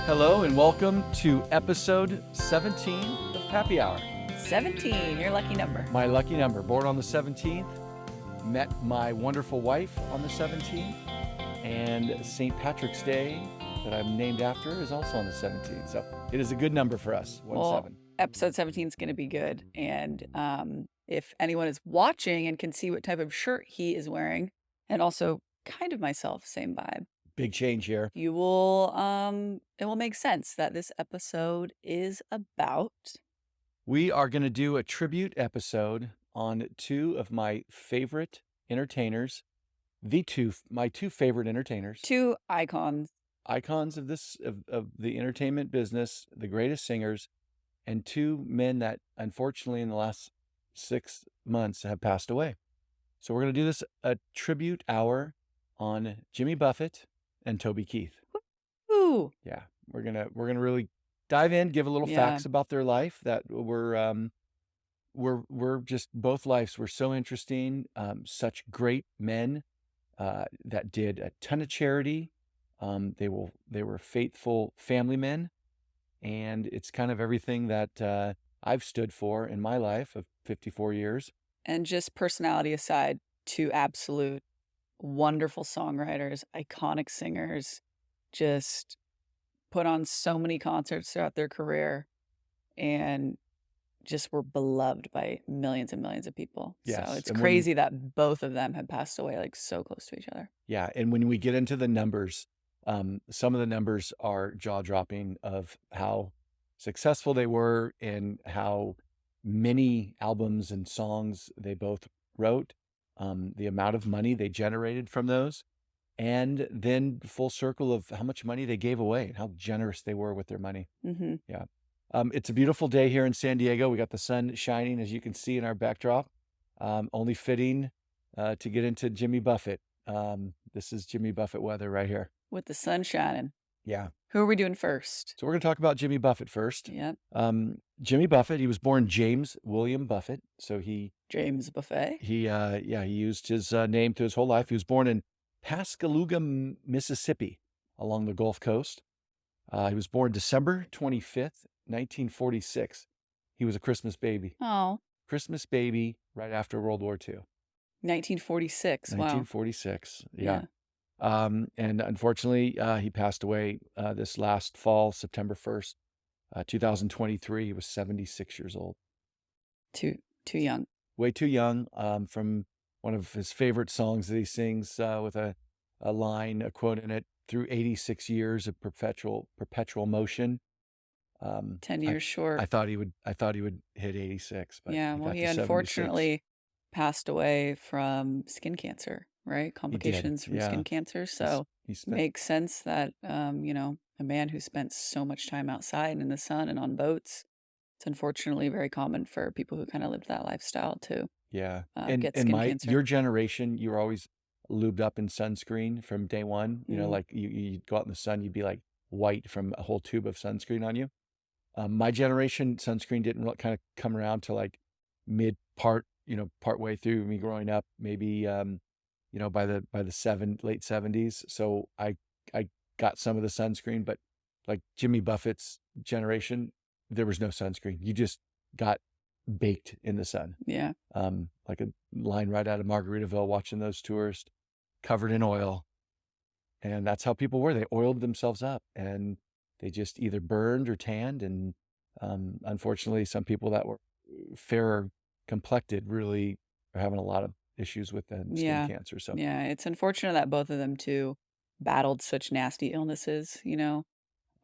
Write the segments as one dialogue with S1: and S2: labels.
S1: Hello and welcome to episode 17 of Pappy Hour.
S2: 17, your lucky number.
S1: My lucky number. Born on the 17th, met my wonderful wife on the 17th, and St. Patrick's Day that I'm named after is also on the 17th. So it is a good number for us, 1-7.
S2: Episode 17 is going to be good. And if anyone is watching and can see what type of shirt he is wearing, and also kind of myself, same vibe.
S1: Big change here.
S2: You will, it will make sense that this episode is about.
S1: We are going to do a tribute episode on two of my favorite entertainers, my two favorite entertainers.
S2: Two icons.
S1: Icons of the entertainment business, the greatest singers, and two men that unfortunately in the last 6 months have passed away. So we're going to do this a tribute hour on Jimmy Buffett and Toby Keith.
S2: Ooh.
S1: Yeah, we're gonna really dive in, give a little facts about their life that were just both lives were so interesting. Such great men that did a ton of charity. They were faithful family men, and it's kind of everything that I've stood for in my life of 54 years.
S2: And just personality aside, two absolute wonderful songwriters, iconic singers, just put on so many concerts throughout their career and just were beloved by millions and millions of people.
S1: Yes.
S2: So it's crazy that both of them had passed away like so close to each other.
S1: Yeah. And when we get into the numbers, some of the numbers are jaw-dropping of how successful they were and how many albums and songs they both wrote, the amount of money they generated from those, and then full circle of how much money they gave away and how generous they were with their money.
S2: Mm-hmm.
S1: Yeah. It's a beautiful day here in San Diego. We got the sun shining, as you can see in our backdrop. Only fitting to get into Jimmy Buffett. This is Jimmy Buffett weather right here.
S2: With the sun shining.
S1: Yeah.
S2: Who are we doing first?
S1: So we're going to talk about Jimmy Buffett first.
S2: Yeah.
S1: Jimmy Buffett, he was born James William Buffett. So
S2: James Buffett.
S1: He used his name through his whole life. He was born in Pascagoula, Mississippi, along the Gulf Coast. He was born December 25th, 1946. He was a Christmas baby.
S2: Oh.
S1: Christmas baby right after World War II.
S2: 1946.
S1: 1946.
S2: Wow.
S1: Yeah. And unfortunately, he passed away this last fall, September 1st, 2023. He was 76 years old.
S2: Too young.
S1: Way too young. From one of his favorite songs that he sings with a quote in it, through 86 years of perpetual motion.
S2: 10 years short.
S1: I thought he would hit 86, but
S2: yeah, well, he unfortunately passed away from skin cancer, right? Complications from skin cancer. So it makes sense that a man who spent so much time outside in the sun and on boats, it's unfortunately very common for people who kind of lived that lifestyle to get skin cancer.
S1: Your generation, you were always lubed up in sunscreen from day one. You know, like you'd go out in the sun, you'd be like white from a whole tube of sunscreen on you. My generation, sunscreen didn't kind of come around to like part way through me growing up, maybe by the late 70s. So I got some of the sunscreen, but like Jimmy Buffett's generation, there was no sunscreen. You just got baked in the sun.
S2: Yeah.
S1: Like a line right out of Margaritaville, watching those tourists covered in oil. And that's how people were. They oiled themselves up and they just either burned or tanned. And unfortunately, some people that were fairer complected really are having a lot of issues with skin cancer. So
S2: yeah, it's unfortunate that both of them too battled such nasty illnesses,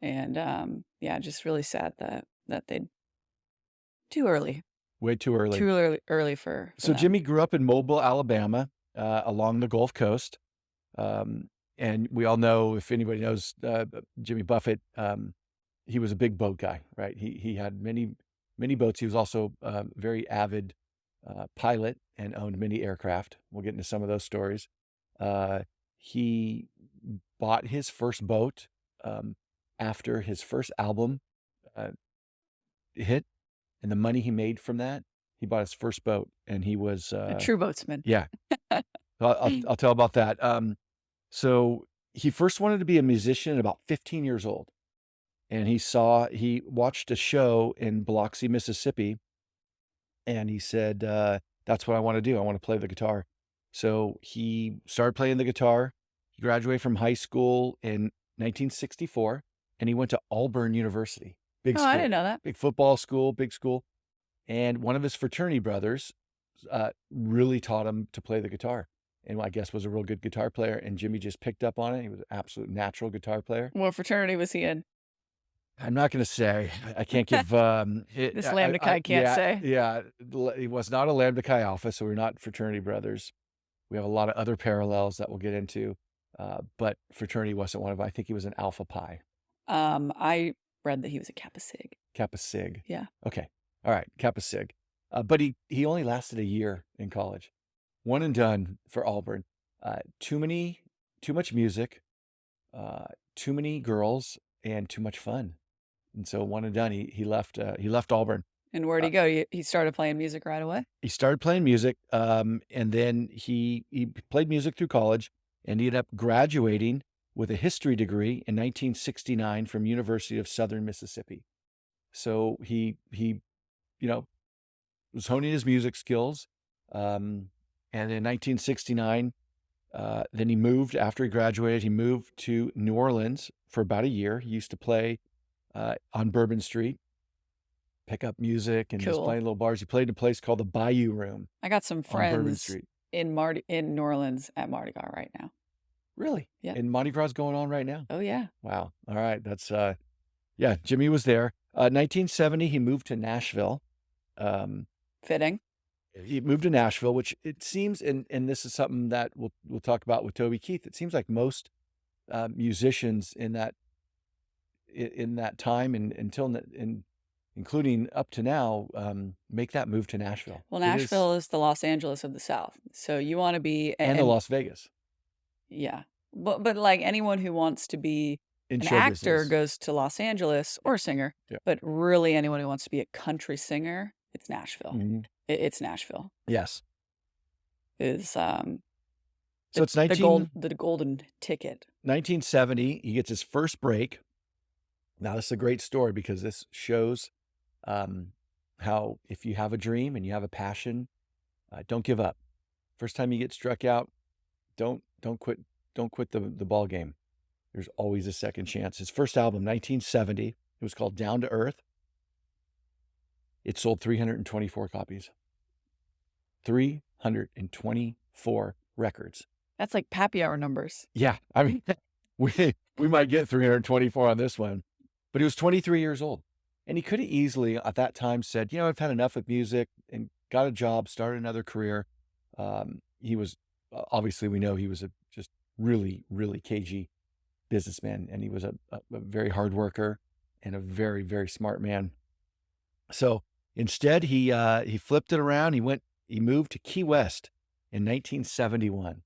S2: and just really sad that they too early.
S1: Way too early.
S2: Too early for
S1: So
S2: them.
S1: Jimmy grew up in Mobile, Alabama, along the Gulf Coast. And we all know, if anybody knows Jimmy Buffett, he was a big boat guy, right? He had many boats. He was also a very avid pilot and owned many aircraft. We'll get into some of those stories. He bought his first boat after his first album hit, and the money he made from that, he bought his first boat, and he was
S2: a true boatsman.
S1: Yeah. I'll tell about that. So he first wanted to be a musician at about 15 years old. and he watched a show in Biloxi, Mississippi, and he said, that's what I want to do. I want to play the guitar. So he started playing the guitar. He graduated from high school in 1964, and he went to Auburn University. Big
S2: Oh, I
S1: school,
S2: didn't know that.
S1: big football school, big school. And one of his fraternity brothers really taught him to play the guitar, and I guess was a real good guitar player. And Jimmy just picked up on it. He was an absolute natural guitar player.
S2: What fraternity was he in?
S1: I'm not going to say. I can't give.
S2: This Lambda Chi can't say.
S1: Yeah, he was not a Lambda Chi Alpha, so we're not fraternity brothers. We have a lot of other parallels that we'll get into, but fraternity wasn't one of them. I think he was an Alpha Pi.
S2: I read that he was a Kappa Sig.
S1: Kappa Sig.
S2: Yeah.
S1: Okay. All right. Kappa Sig. But he only lasted a year in college. One and done for Auburn. Too much music, too many girls, and too much fun. And so one and done. He left Auburn.
S2: And where'd he go? He started playing music right away?
S1: He started playing music, and then he played music through college, and he ended up graduating with a history degree in 1969 from University of Southern Mississippi. So he was honing his music skills, and in 1969, then he moved. After he graduated, he moved to New Orleans for about a year. He used to play on Bourbon Street, pick up music, and just playing little bars. He played in a place called the Bayou Room.
S2: I got some friends in New Orleans at Mardi Gras right now.
S1: Really?
S2: Yeah.
S1: And Mardi Gras going on right now?
S2: Oh, yeah.
S1: Wow. All right. That's, yeah, Jimmy was there. 1970, he moved to Nashville.
S2: Fitting.
S1: He moved to Nashville, which it seems, and this is something that we'll talk about with Toby Keith. It seems like most musicians in that time and including up to now, make that move to Nashville.
S2: Well, Nashville is the Los Angeles of the South. So you want to be...
S1: And the Las Vegas.
S2: Yeah. But like anyone who wants to be an actor goes to Los Angeles, or a singer. Yeah. But really anyone who wants to be a country singer, it's Nashville. Mm-hmm. It's Nashville.
S1: Yes.
S2: So
S1: it's
S2: the golden ticket.
S1: 1970, he gets his first break. Now, this is a great story because this shows how if you have a dream and you have a passion, don't give up. First time you get struck out, don't quit the ball game. There's always a second chance. His first album, 1970, it was called Down to Earth. It sold 324 copies. 324 records.
S2: That's like Pappy Hour numbers.
S1: Yeah. I mean, we might get 324 on this one. But he was 23 years old. And he could have easily, at that time, said, I've had enough with music, and got a job, started another career. He was, obviously, we know he was a just really, really cagey businessman. And he was a very hard worker and a very, very smart man. So instead, he flipped it around. He moved to Key West in 1971.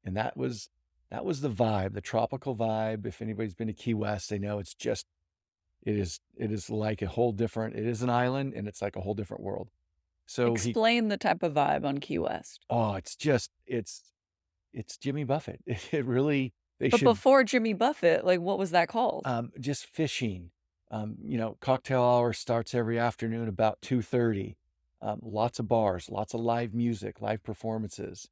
S1: And that was the vibe, the tropical vibe. If anybody's been to Key West, they know it is like a whole different, it is an island, and it's like a whole different world. So
S2: explain the type of vibe on Key West.
S1: Oh, it's Jimmy Buffett. It really,
S2: before Jimmy Buffett, like what was that called?
S1: Just fishing. Cocktail hour starts every afternoon about 2:30. Lots of bars, lots of live music, live performances,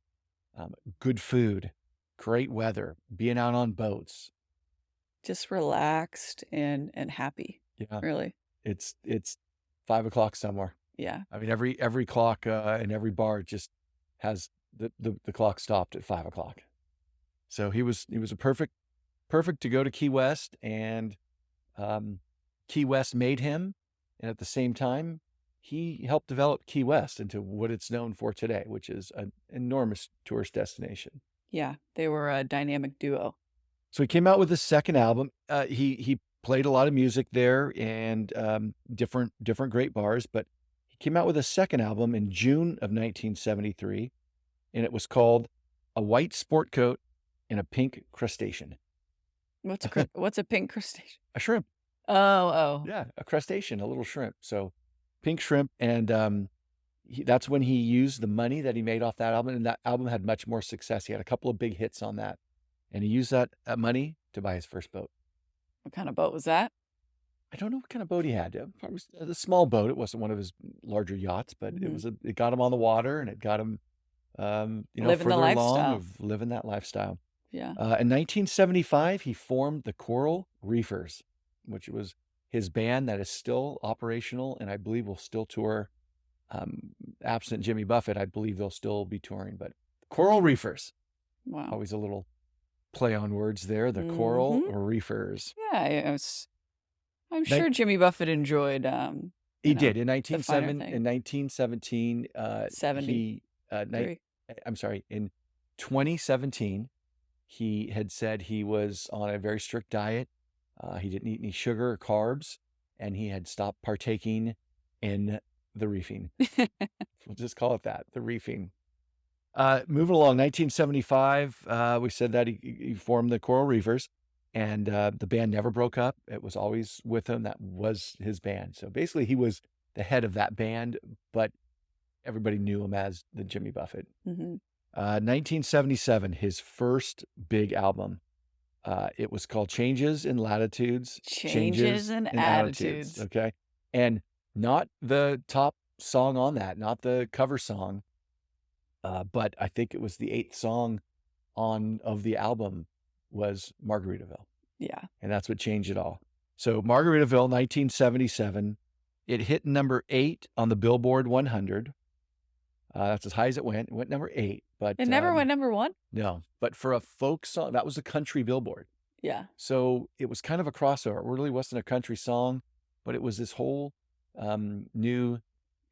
S1: good food, great weather, being out on boats.
S2: Just relaxed and happy.
S1: Yeah.
S2: Really.
S1: It's 5 o'clock somewhere.
S2: Yeah.
S1: I mean, every clock in every bar just has the clock stopped at 5 o'clock. So he was a perfect to go to Key West, and Key West made him. And at the same time, he helped develop Key West into what it's known for today, which is an enormous tourist destination.
S2: Yeah. They were a dynamic duo.
S1: So he came out with his second album. He played a lot of music there and different great bars, but he came out with a second album in June of 1973, and it was called A White Sport Coat and a Pink Crustacean.
S2: What's a pink crustacean?
S1: A shrimp.
S2: Oh.
S1: Yeah, a crustacean, a little shrimp. So pink shrimp, and that's when he used the money that he made off that album, and that album had much more success. He had a couple of big hits on that. And he used that money to buy his first boat.
S2: What kind of boat was that?
S1: I don't know what kind of boat he had. Probably a small boat. It wasn't one of his larger yachts, but it got him on the water, and it got him,
S2: Living the
S1: further along
S2: lifestyle.
S1: of living that lifestyle.
S2: Yeah.
S1: In 1975, he formed the Coral Reefers, which was his band that is still operational, and I believe will still tour. Absent Jimmy Buffett, I believe they'll still be touring, but Coral Reefers.
S2: Wow.
S1: Always a little play on words there. The Coral Reefers.
S2: Yeah, I'm sure Jimmy Buffett enjoyed.
S1: He did in
S2: 1917.
S1: 70. I'm sorry. In 2017, he had said he was on a very strict diet. He didn't eat any sugar or carbs, and he had stopped partaking in the reefing. We'll just call it that, the reefing. Moving along, 1975, we said that he formed the Coral Reefers, and the band never broke up. It was always with him. That was his band. So basically, he was the head of that band, but everybody knew him as the Jimmy Buffett. 1977, his first big album. It was called Changes in Latitudes.
S2: Changes in Attitudes.
S1: Okay. And not the top song on that, not the cover song, but I think it was the 8th song of the album was Margaritaville.
S2: Yeah.
S1: And that's what changed it all. So Margaritaville, 1977, it hit number 8 on the Billboard 100. That's as high as it went. It went number 8, but
S2: it never went number 1.
S1: No, but for a folk song, that was a country Billboard.
S2: Yeah.
S1: So it was kind of a crossover. It really wasn't a country song, but it was this whole new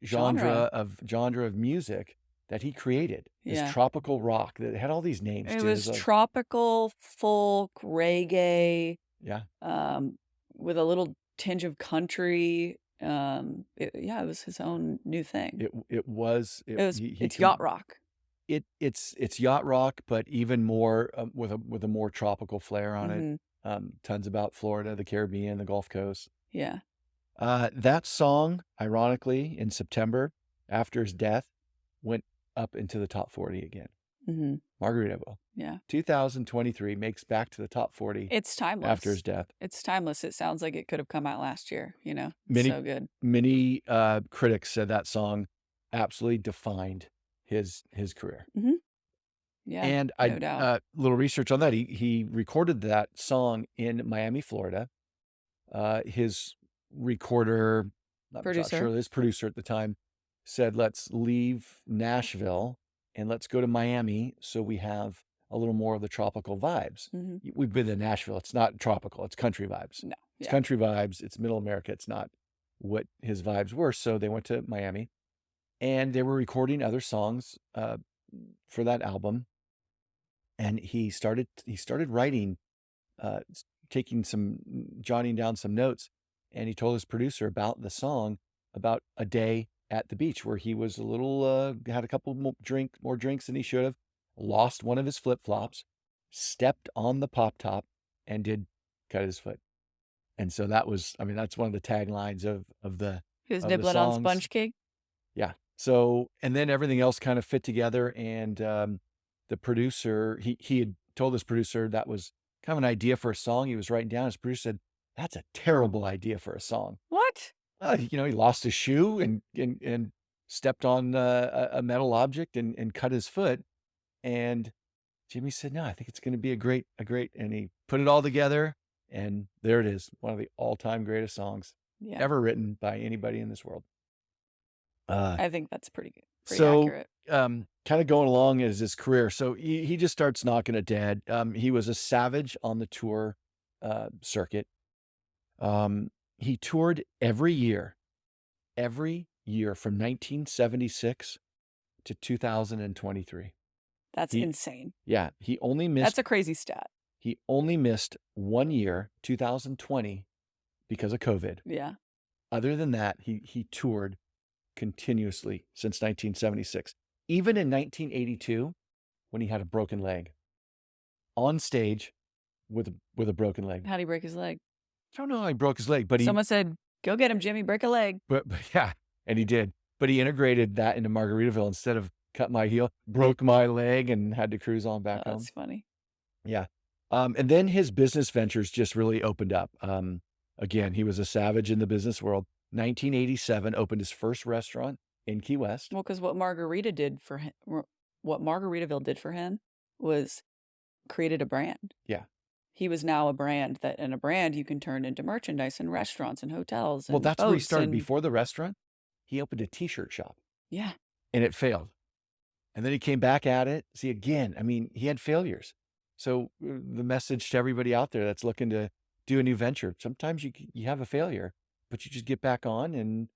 S1: genre of music that he created. This tropical rock that had all these names.
S2: It was tropical, folk, reggae.
S1: Yeah.
S2: With a little tinge of country. It was his own new thing. It's yacht rock.
S1: It's yacht rock, but even more with a more tropical flair on it. Tons about Florida, the Caribbean, the Gulf Coast.
S2: Yeah.
S1: That song, ironically, in September after his death, went up into the top 40 again. Margaritaville.
S2: Yeah.
S1: 2023 makes back to the top 40.
S2: It's timeless.
S1: After his death.
S2: It's timeless. It sounds like it could have come out last year, so good.
S1: Many critics said that song absolutely defined his career.
S2: Yeah,
S1: and
S2: no doubt.
S1: Little research on that. He recorded that song in Miami, Florida. His recorder, his producer at the time, said, "Let's leave Nashville and let's go to Miami so we have a little more of the tropical vibes." We've been to Nashville. It's not tropical. It's country vibes.
S2: No,
S1: it's country vibes. It's middle America. It's not what his vibes were. So they went to Miami, and they were recording other songs for that album. And he started writing, jotting down some notes, and he told his producer about the song, about a day at the beach where he was a little, had a couple more drinks than he should have, lost one of his flip-flops, stepped on the pop top, and cut his foot. And so that's one of the taglines of the
S2: He was nibbling on sponge cake.
S1: Yeah. So, and then everything else kind of fit together, and the producer, he had told his producer that was kind of an idea for a song he was writing down. His producer said, "That's a terrible idea for a song."
S2: What?
S1: He lost his shoe and stepped on a metal object and cut his foot. And Jimmy said, "No, I think it's going to be a great," and he put it all together, and there it is. One of the all-time greatest songs ever written by anybody in this world.
S2: I think that's pretty good. Pretty accurate.
S1: Kind of going along as his career. So he just starts knocking it dead. He was a savage on the tour circuit. He toured every year from 1976 to 2023.
S2: That's insane.
S1: Yeah. He only missed.
S2: That's a crazy stat.
S1: He only missed 1 year, 2020, because of COVID.
S2: Yeah.
S1: Other than that, he toured continuously since 1976. Even in 1982, when he had a broken leg, on stage with a broken leg.
S2: How'd he break his leg?
S1: I don't know how he broke his leg, but
S2: someone said, "Go get him, Jimmy, break a leg."
S1: But yeah, and he did. But he integrated that into Margaritaville. Instead of cut my heel, broke my leg, and had to cruise on back home.
S2: That's funny.
S1: Yeah. And then his business ventures just really opened up. Again, he was a savage in the business world. 1987, opened his first restaurant in Key West.
S2: Well, because what Margaritaville did for him was created a brand.
S1: Yeah.
S2: He was now a brand and a brand you can turn into merchandise and restaurants and hotels and
S1: Well, that's where he started.
S2: boats
S1: Before the restaurant, he opened a t-shirt shop.
S2: Yeah.
S1: And it failed. And then he came back at it. See, again, I mean, he had failures. So the message to everybody out there that's looking to do a new venture, sometimes you have a failure, but you just get back on. And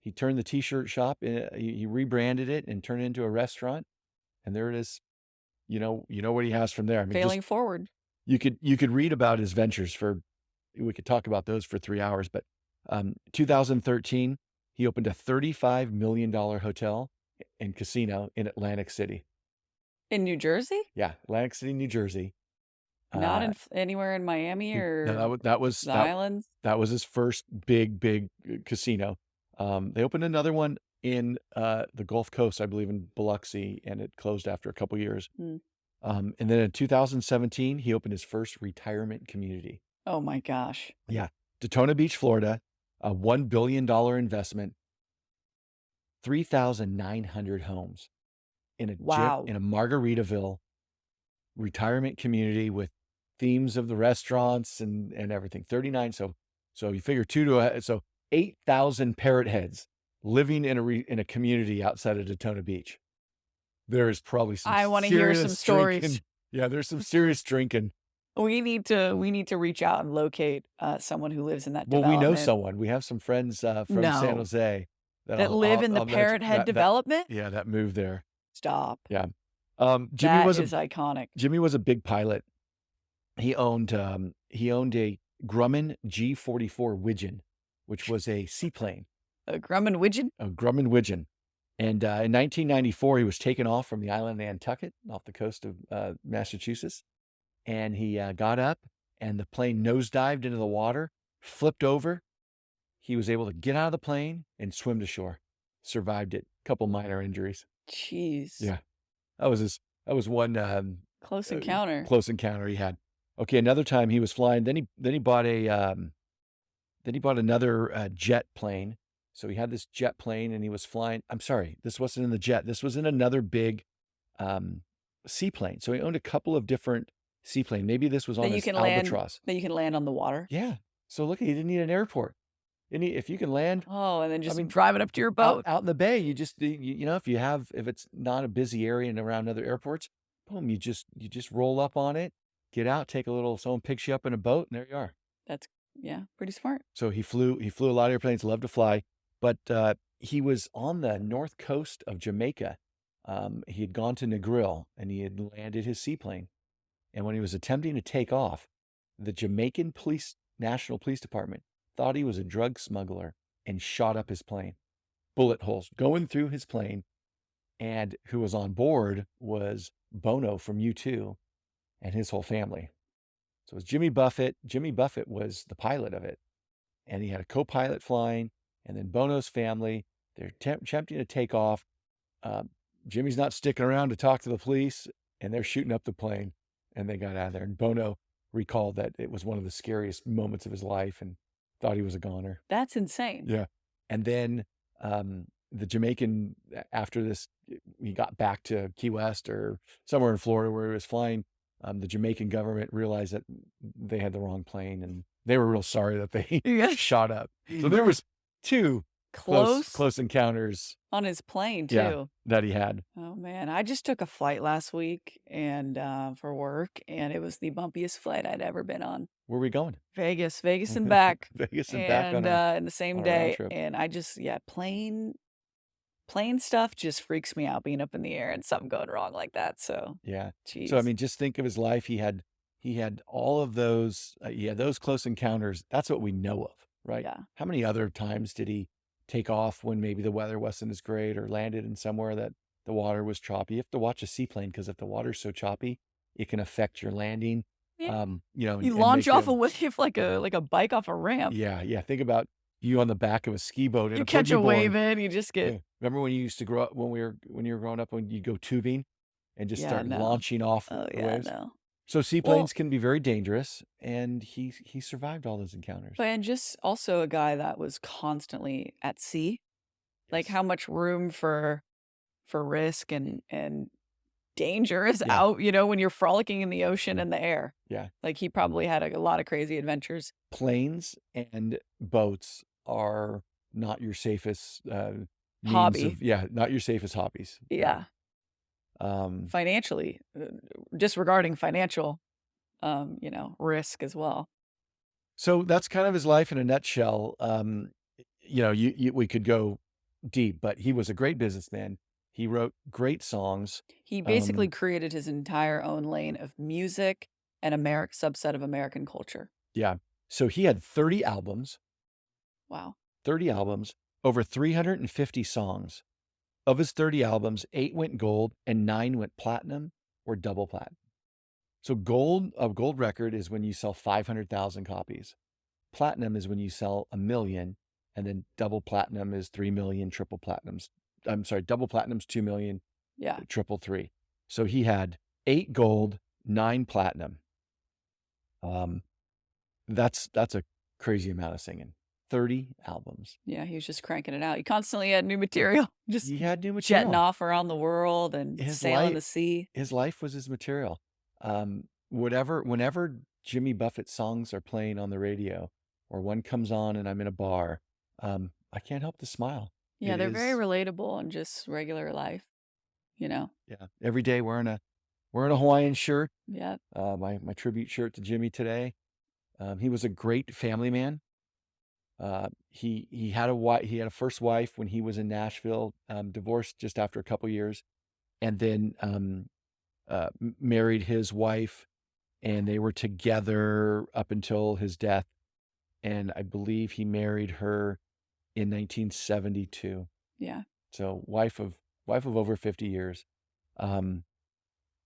S1: he turned the t-shirt shop, he rebranded it and turned it into a restaurant. And there it is. You know what he has from there. I mean,
S2: failing forward.
S1: You could read about his ventures we could talk about those for 3 hours, but 2013, he opened a $35 million hotel and casino in Atlantic City.
S2: In New Jersey?
S1: Yeah, Atlantic City, New Jersey.
S2: Not anywhere in Miami or
S1: no, that was
S2: the islands?
S1: That was his first big casino. They opened another one in the Gulf Coast, I believe in Biloxi, and it closed after a couple years. And then in 2017, he opened his first retirement community.
S2: Oh my gosh.
S1: Yeah. Daytona Beach, Florida, a $1 billion investment, 3,900 homes in a Margaritaville retirement community with themes of the restaurants and everything. 39. So you figure 8,000 parrot heads living in a community outside of Daytona Beach. There is probably some.
S2: I want to hear some stories.
S1: Yeah, there's some serious drinking.
S2: We need to reach out and locate someone who lives in that development.
S1: Well, we know someone. We have some friends from San Jose
S2: that live in the Parrot Head development.
S1: That moved there.
S2: Stop.
S1: Yeah.
S2: Jimmy is iconic.
S1: Jimmy was a big pilot. He owned a Grumman G-44 Widgeon, which was a seaplane.
S2: A Grumman Widgeon?
S1: A Grumman Widgeon. And in 1994, he was taken off from the island of Nantucket off the coast of Massachusetts. And he got up and the plane nosedived into the water, flipped over. He was able to get out of the plane and swim to shore. Survived it. Couple minor injuries.
S2: Jeez.
S1: Yeah. That was one
S2: close encounter.
S1: Close encounter he had. Okay, another time he was flying. Then he bought another jet plane. So he had this jet plane and he was flying. I'm sorry, this wasn't in the jet. This was in another big seaplane. So he owned a couple of different seaplanes. Maybe this was on this Albatross.
S2: That you can land on the water?
S1: Yeah. So look, he didn't need an airport. If you can land.
S2: Oh, and then just drive it up to your boat.
S1: Out in the bay, you just, if it's not a busy area and around other airports, boom, you just roll up on it, get out, take a little, someone picks you up in a boat, and there you are.
S2: That's, pretty smart.
S1: So he flew a lot of airplanes, loved to fly. But he was on the north coast of Jamaica. He had gone to Negril and he had landed his seaplane. And when he was attempting to take off, the Jamaican National Police Department thought he was a drug smuggler and shot up his plane. Bullet holes going through his plane. And who was on board was Bono from U2 and his whole family. So it was Jimmy Buffett. Jimmy Buffett was the pilot of it. And he had a co-pilot flying. And then Bono's family, they're attempting to take off. Jimmy's not sticking around to talk to the police, and they're shooting up the plane, and they got out of there. And Bono recalled that it was one of the scariest moments of his life and thought he was a goner.
S2: That's insane.
S1: Yeah. And then the Jamaican, after this, he got back to Key West or somewhere in Florida where he was flying. The Jamaican government realized that they had the wrong plane, and they were real sorry that they shot up. So there was two close encounters
S2: on his plane too
S1: that he had.
S2: Oh man, I just took a flight last week and for work, and it was the bumpiest flight I'd ever been on.
S1: Where were we going?
S2: Vegas and back.
S1: Vegas and back on
S2: in the same day. And I just plane stuff just freaks me out, being up in the air and something going wrong like that. So geez.
S1: So I mean, just think of his life. He had all of those those close encounters. That's what we know of. Right.
S2: Yeah.
S1: How many other times did he take off when maybe the weather wasn't as great or landed in somewhere that the water was choppy? You have to watch a seaplane because if the water's so choppy, it can affect your landing.
S2: Yeah. You launch off a wave like a bike off a ramp.
S1: Yeah. Think about you on the back of a ski boat.
S2: You catch a wave in, you just get.
S1: Yeah. Remember when you used to grow up when you were growing up, when you go tubing and just start launching off the waves?
S2: No.
S1: So seaplanes can be very dangerous, and he survived all those encounters.
S2: And just also a guy that was constantly at sea. Like, how much room for risk and danger is out, when you're frolicking in the ocean and the air.
S1: Yeah.
S2: Like, he probably had a lot of crazy adventures.
S1: Planes and boats are not your safest
S2: Hobby.
S1: not your safest hobbies.
S2: Yeah. Financially, disregarding financial, risk as well.
S1: So that's kind of his life in a nutshell. We could go deep, but he was a great businessman. He wrote great songs.
S2: He basically created his entire own lane of music and subset of American culture.
S1: Yeah. So he had 30 albums.
S2: Wow.
S1: 30 albums, over 350 songs. Of his 30 albums, 8 went gold and 9 went platinum or double platinum. So a gold record is when you sell 500,000 copies. Platinum is when you sell 1 million, and then double platinum is 3 million, double platinum's 2 million, triple 3. So he had 8 gold, 9 platinum. That's a crazy amount of singing. 30 albums.
S2: Yeah, he was just cranking it out. He constantly had new material.
S1: He had new material.
S2: Jetting off around the world and sailing the sea.
S1: His life was his material. Whenever Jimmy Buffett songs are playing on the radio, or one comes on and I'm in a bar, I can't help to smile.
S2: Yeah, they're very relatable and just regular life,
S1: Yeah. Every day wearing a Hawaiian shirt.
S2: Yeah.
S1: My tribute shirt to Jimmy today. He was a great family man. He had a first wife when he was in Nashville, divorced just after a couple years, and then married his wife, and they were together up until his death. And I believe he married her in 1972.
S2: Yeah.
S1: So wife of over 50 years.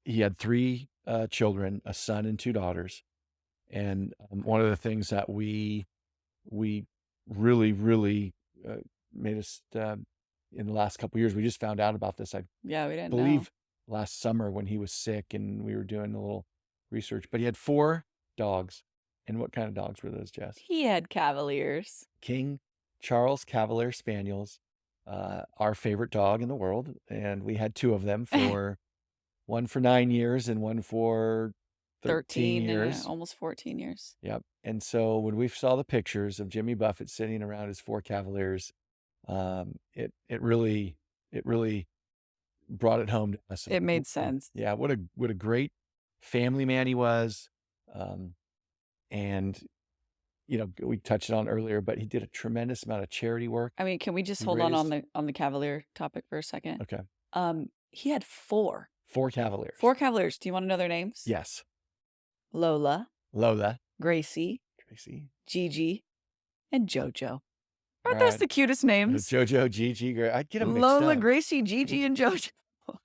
S1: He had 3 children, a son and 2 daughters. And one of the things that we really made us in the last couple of years, we just found out about this.
S2: We didn't
S1: believe last summer when he was sick, and we were doing a little research. But he had 4 dogs. And what kind of dogs were those, Jess?
S2: He had Cavaliers.
S1: King Charles Cavalier Spaniels, our favorite dog in the world. And we had 2 of them, one for 9 years and one for 13 years.
S2: Almost 14 years.
S1: Yep. And so when we saw the pictures of Jimmy Buffett sitting around his 4 Cavaliers, it really brought it home to us.
S2: It made sense.
S1: Yeah. What a great family man he was. And we touched on earlier, but he did a tremendous amount of charity work.
S2: I mean, can we just hold on the Cavalier topic for a second?
S1: Okay.
S2: He had 4
S1: Cavaliers.
S2: 4 Cavaliers. Do you want to know their names?
S1: Yes.
S2: Lola, Gracie, Gigi, and JoJo. Aren't those the cutest names?
S1: JoJo, Gigi, I get them mixed
S2: Lola,
S1: up.
S2: Gracie, Gigi, and JoJo.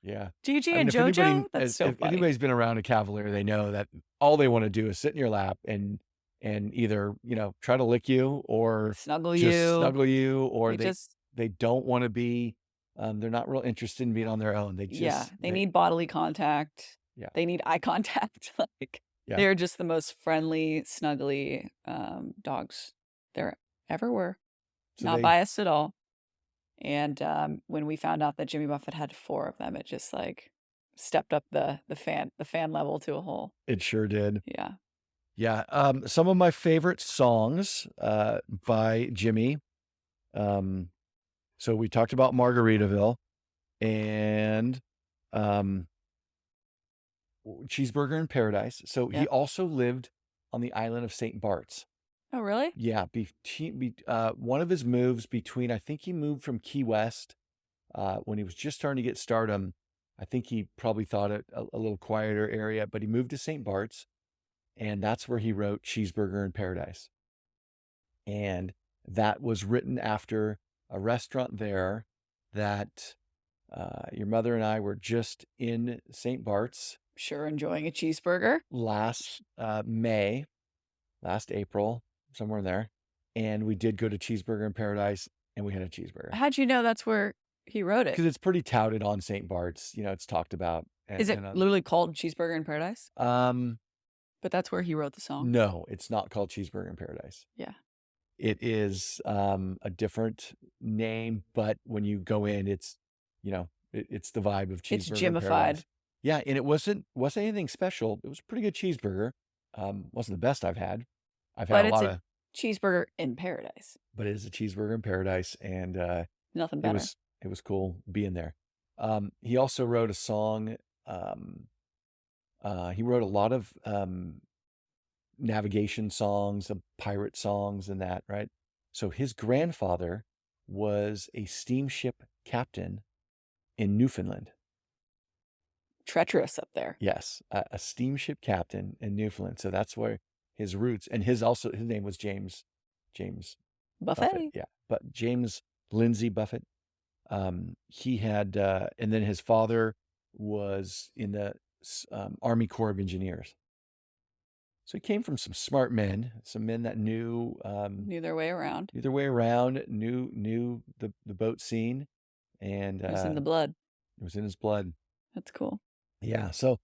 S1: Yeah.
S2: Gigi and JoJo? That's so funny.
S1: If anybody's been around a Cavalier, they know that all they want to do is sit in your lap and either, try to lick you or
S2: snuggle
S1: you, or they don't want to be, they're not real interested in being on their own. They
S2: need bodily contact.
S1: Yeah.
S2: They need eye contact. They're just the most friendly, snuggly dogs there ever were. Not biased at all. And when we found out that Jimmy Buffett had 4 of them, it just stepped up the fan level to a whole.
S1: It sure did.
S2: Yeah.
S1: Yeah. Some of my favorite songs by Jimmy. So we talked about Margaritaville and Cheeseburger in Paradise. So he also lived on the island of St. Bart's.
S2: Oh, really?
S1: Yeah. One of his moves I think he moved from Key West when he was just starting to get stardom. I think he probably thought it a little quieter area, but he moved to St. Bart's, and that's where he wrote Cheeseburger in Paradise. And that was written after a restaurant there that your mother and I were just in St. Bart's.
S2: Sure, enjoying a cheeseburger.
S1: Last April, somewhere in there. And we did go to Cheeseburger in Paradise, and we had a cheeseburger.
S2: How'd you know that's where he wrote it?
S1: Because it's pretty touted on St. Bart's. It's talked about.
S2: Is it literally called Cheeseburger in Paradise? But that's where he wrote the song.
S1: No, it's not called Cheeseburger in Paradise.
S2: Yeah.
S1: It is a different name, but when you go in, it's, it's the vibe of
S2: It's
S1: Cheeseburger in
S2: gimified.
S1: Paradise. Yeah, and it wasn't anything special. It was a pretty good cheeseburger. Wasn't the best I've had. I've had
S2: But
S1: a
S2: it's
S1: lot
S2: a
S1: of,
S2: cheeseburger in paradise.
S1: but it is a cheeburger in Paradise, and
S2: Nothing
S1: it
S2: better.
S1: was cool being there. He also wrote a song. He wrote a lot of navigation songs, pirate songs, and that, right? So his grandfather was a steamship captain in Newfoundland.
S2: Treacherous up there.
S1: Yes, a steamship captain in Newfoundland. So that's where his roots, and his name was James Buffett. Yeah, but James Lindsay Buffett. He had, and then his father was in the Army Corps of Engineers. So he came from some smart men, some men that knew
S2: their way around.
S1: Knew the boat scene, and
S2: it was in the blood.
S1: It was in his blood.
S2: That's cool.
S1: Yeah. So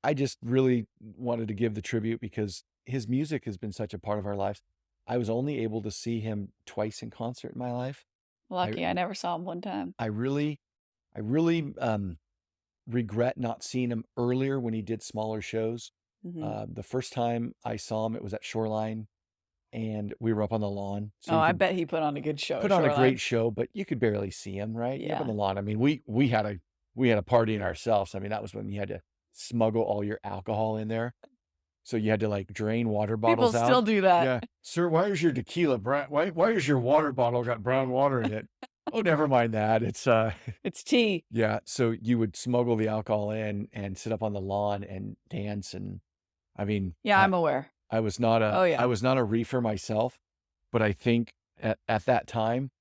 S1: I just really wanted to give the tribute because his music has been such a part of our lives. I was only able to see him twice in concert in my life.
S2: Lucky, I never saw him one time.
S1: I really regret not seeing him earlier when he did smaller shows. The first time I saw him, it was at Shoreline, and we were up on the lawn.
S2: So I bet he put on a good show.
S1: Put on a great show, but you could barely see him, right?
S2: Yeah.
S1: Up on the lawn. I mean, we had a party in ourselves. I mean, that was when you had to smuggle all your alcohol in there. So you had to like drain water bottles out.
S2: People still do that.
S1: Yeah. Sir, why is your tequila brown? Why is your water bottle got brown water in it? Oh, never mind that.
S2: It's tea.
S1: Yeah. So you would smuggle the alcohol in and sit up on the lawn and dance. And I mean,
S2: yeah, I'm aware.
S1: I was not a, I was not a reefer myself, but I think at that time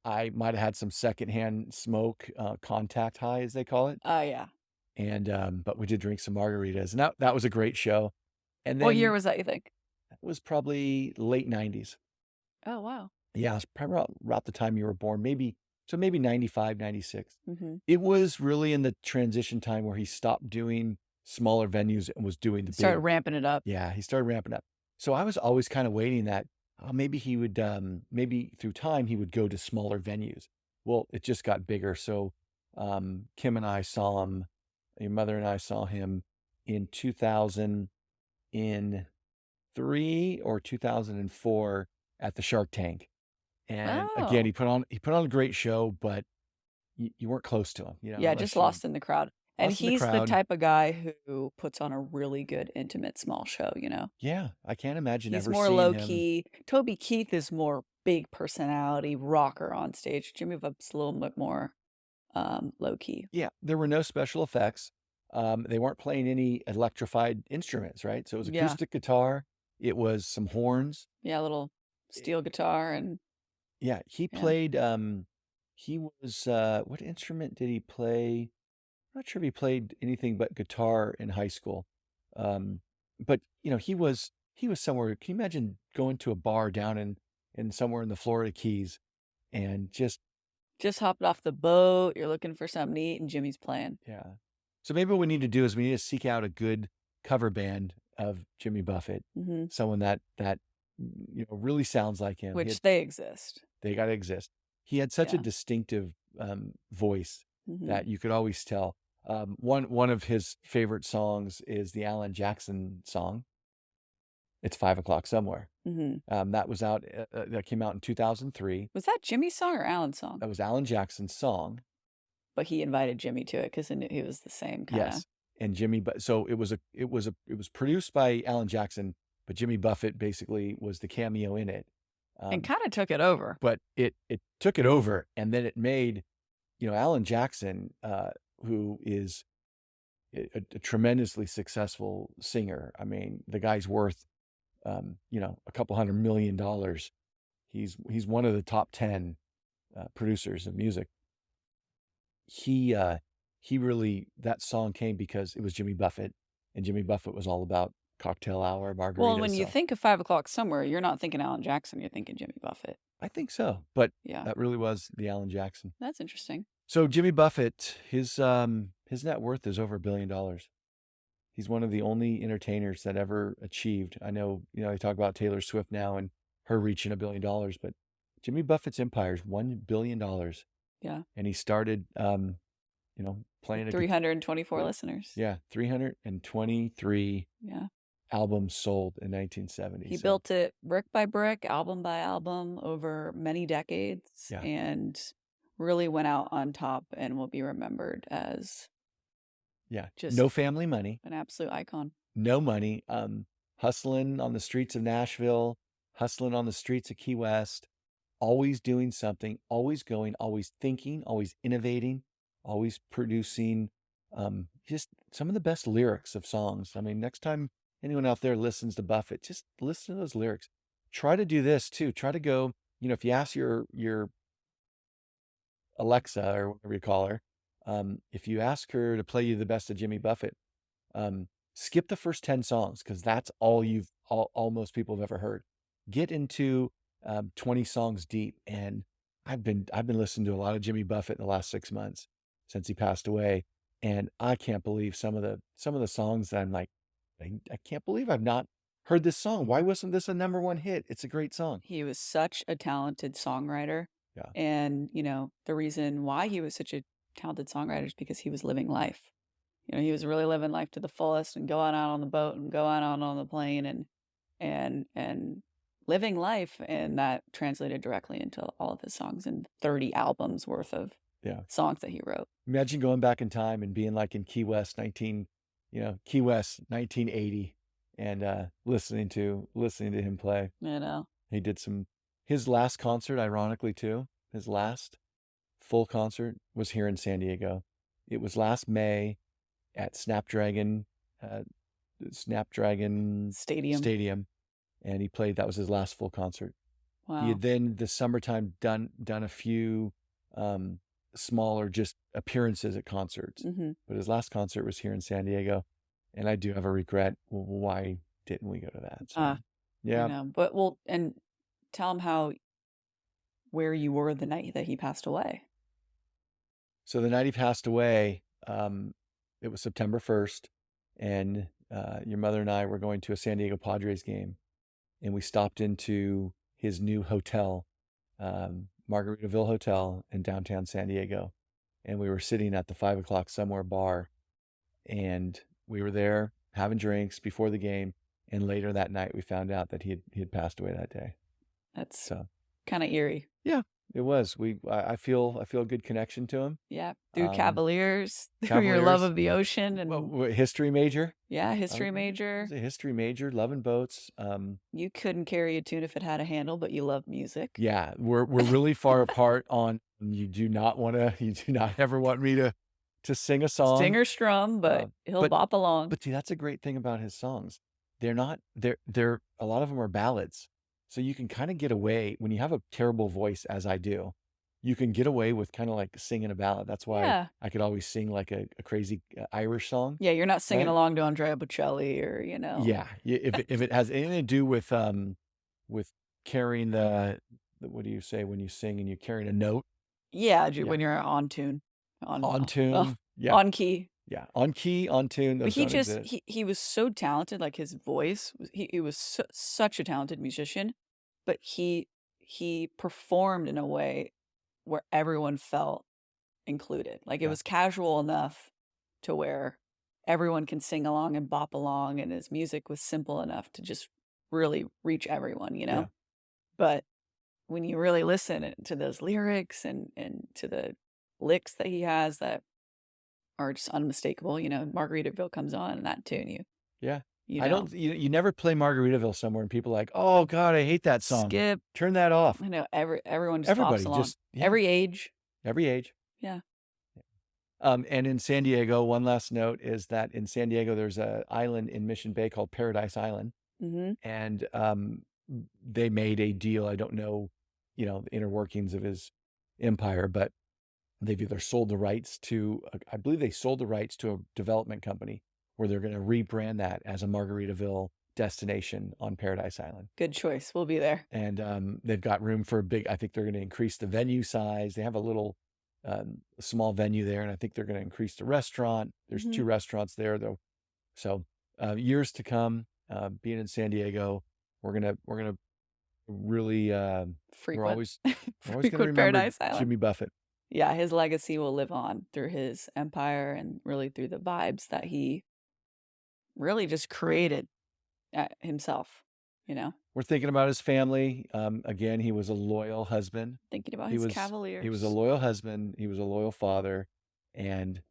S1: I might have had some secondhand smoke, contact high, as they call it.
S2: Oh yeah.
S1: And, but we did drink some margaritas, and that was a great show. And then,
S2: what year was that, you think?
S1: That was probably late 90s.
S2: Oh, wow.
S1: Yeah, it's probably about the time you were born, maybe 95, 96. It was really in the transition time where he stopped doing smaller venues and was doing the
S2: started ramping it up.
S1: Yeah, he started ramping up. So I was always kind of waiting that maybe he would, maybe through time he would go to smaller venues. Well, it just got bigger. So Kim and I saw him, your mother and I saw him in 2003 or 2004 at the Shark Tank. And again, he put on a great show, but you weren't close to him.
S2: Yeah, just lost in the crowd. And he's the type of guy who puts on a really good, intimate, small show,
S1: Yeah, I can't imagine
S2: he's
S1: ever
S2: more
S1: seeing
S2: low
S1: him.
S2: key. Toby Keith is more big personality, rocker on stage. Jimmy Buffett's a little bit more low key.
S1: Yeah, there were no special effects. They weren't playing any electrified instruments, right? So it was acoustic guitar. It was some horns.
S2: Yeah, a little steel guitar and.
S1: Yeah, he played. He was. What instrument did he play? I'm not sure if he played anything but guitar in high school. But he was somewhere. Can you imagine going to a bar down in somewhere in the Florida Keys, and just
S2: hopped off the boat? You're looking for something to eat, and Jimmy's playing.
S1: Yeah. So maybe what we need to do is we need to seek out a good cover band of Jimmy Buffett, someone that really sounds like him.
S2: Which they exist.
S1: They got to exist. He had such a distinctive voice that you could always tell. One of his favorite songs is the Alan Jackson song. It's 5 o'clock somewhere. That was out. That came out in 2003.
S2: Was that Jimmy's song or Alan's song?
S1: That was Alan Jackson's song.
S2: But he invited Jimmy to it because he was the same kind of.
S1: Yes, and Jimmy. So it was produced by Alan Jackson, but Jimmy Buffett basically was the cameo in it.
S2: And kind of took it over.
S1: But it took it over, and then it made, Alan Jackson, who is a tremendously successful singer. I mean, the guy's worth, a couple $100 million. He's one of the top 10 producers of music. He really, that song came because it was Jimmy Buffett, and Jimmy Buffett was all about cocktail hour, margaritas.
S2: Well, when you think of 5 o'clock somewhere, you're not thinking Alan Jackson, you're thinking Jimmy Buffett.
S1: I think so, but that really was the Alan Jackson.
S2: That's interesting.
S1: So Jimmy Buffett, his net worth is over $1 billion. He's one of the only entertainers that ever achieved. I know, they talk about Taylor Swift now and her reaching $1 billion, but Jimmy Buffett's empire is $1 billion.
S2: Yeah.
S1: And he started, playing
S2: 324 listeners.
S1: Yeah, 323 albums sold in 1970.
S2: He built it brick by brick, album by album over many decades, and really went out on top and will be remembered as just
S1: no family money,
S2: an absolute icon.
S1: No money, hustling on the streets of Nashville, hustling on the streets of Key West, always doing something, always going, always thinking, always innovating, always producing just some of the best lyrics of songs. I mean, next time anyone out there listens to Buffett, just listen to those lyrics. Try to do this too. Try to go, if you ask your Alexa or whatever you call her, if you ask her to play you the best of Jimmy Buffett, skip the first 10 songs, because that's all most people have ever heard. Get into 20 songs deep. And I've been listening to a lot of Jimmy Buffett in the last 6 months since he passed away. And I can't believe some of the songs that I'm like, I can't believe I've not heard this song. Why wasn't this a #1 hit? It's a great song.
S2: He was such a talented songwriter.
S1: Yeah.
S2: And, the reason why he was such a talented songwriter is because he was living life. He was really living life to the fullest and going out on the boat and going out on the plane and living life. And that translated directly into all of his songs and 30 albums worth of songs that he wrote.
S1: Imagine going back in time and being like in Key West 1980 and listening to him play. He did his last concert, ironically too, his last full concert was here in San Diego. It was last May at Snapdragon Stadium, and he played. That was his last full concert.
S2: Wow.
S1: He had then this summertime done a few smaller just appearances at concerts, but his last concert was here in San Diego, and I do have a regret. Well, why didn't we go to that? So,
S2: but and tell him where you were the night that he passed away.
S1: So the night he passed away, it was September 1st, and your mother and I were going to a San Diego Padres game, and we stopped into his new hotel, Margaritaville Hotel in downtown San Diego, and we were sitting at the 5 o'clock somewhere bar, and we were there having drinks before the game, and later that night we found out that he had passed away that day.
S2: That's kind of eerie.
S1: Yeah, it was. I feel a good connection to him.
S2: Yeah, through Cavaliers, through your love of the ocean, and
S1: history major.
S2: Yeah, history major.
S1: He was a history major, loving boats.
S2: You couldn't carry a tune if it had a handle, but you love music.
S1: Yeah, we're really far apart on. You do not ever want me to sing a song,
S2: sing or strum, but he'll bop along.
S1: But see, that's a great thing about his songs. They're not. They're a lot of them are ballads. So you can kind of get away when you have a terrible voice, as I do. You can get away with kind of like singing a ballad. That's why I could always sing like a crazy Irish song.
S2: Yeah, you're not singing along to Andrea Bocelli or
S1: Yeah, if it has anything to do with carrying what do you say when you sing and you're carrying a note?
S2: Yeah, when you're on tune,
S1: on tune,
S2: on key.
S1: Yeah, on key, on tune.
S2: But he was so talented. Like his voice, he was such a talented musician, but he performed in a way where everyone felt included. Like it was casual enough to where everyone can sing along and bop along, and his music was simple enough to just really reach everyone, Yeah. But when you really listen to those lyrics and to the licks that he has that are just unmistakable, Margaritaville comes on and that tune
S1: you never play Margaritaville somewhere and people are like, oh God, I hate that song.
S2: Skip.
S1: Turn that off.
S2: I know everyone just pops along. Every age.
S1: Yeah. And in San Diego, one last note is that in San Diego, there's an island in Mission Bay called Paradise Island. And they made a deal. I don't know, the inner workings of his empire, but they've either sold the rights to, I believe they sold the rights to a development company where they're going to rebrand that as a Margaritaville destination on Paradise Island.
S2: Good choice. We'll be there.
S1: And they've got room for I think they're going to increase the venue size. They have a little small venue there, and I think they're going to increase the restaurant. There's 2 restaurants there, though. So years to come, being in San Diego, we're gonna really we're always gonna
S2: frequent
S1: remember
S2: Paradise Island.
S1: Jimmy Buffett.
S2: Yeah, his legacy will live on through his empire and really through the vibes that he really just created himself, you know?
S1: We're thinking about his family. Again, he was a loyal husband.
S2: Thinking about
S1: He
S2: his
S1: was a
S2: Cavaliers.
S1: loyal husband. He was a loyal father, and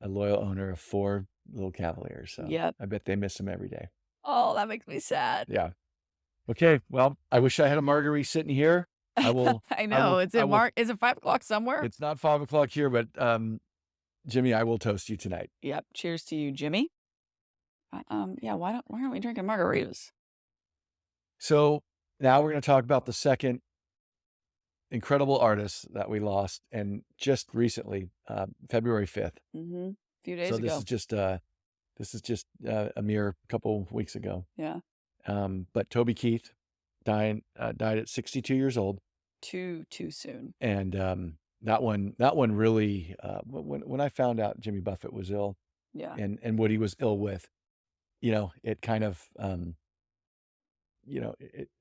S1: a loyal owner of 4 little Cavaliers. So
S2: Yep.
S1: I bet they miss him every day.
S2: Oh, that makes me sad.
S1: Yeah. Okay. Well, I wish I had a margarita sitting here. I will.
S2: I know. Is it 5 o'clock somewhere?
S1: It's not 5 o'clock here, but Jimmy, I will toast you tonight.
S2: Yep. Cheers to you, Jimmy. Yeah. Why aren't we drinking margaritas?
S1: So now we're going to talk about the second incredible artist that we lost, and just recently, February 5th.
S2: A few days
S1: So
S2: ago.
S1: this is just a mere couple weeks ago.
S2: Yeah.
S1: But Toby Keith died at 62 years old.
S2: Too soon.
S1: And that one really, when I found out Jimmy Buffett was ill,
S2: Yeah.
S1: and what he was ill with, it kind of,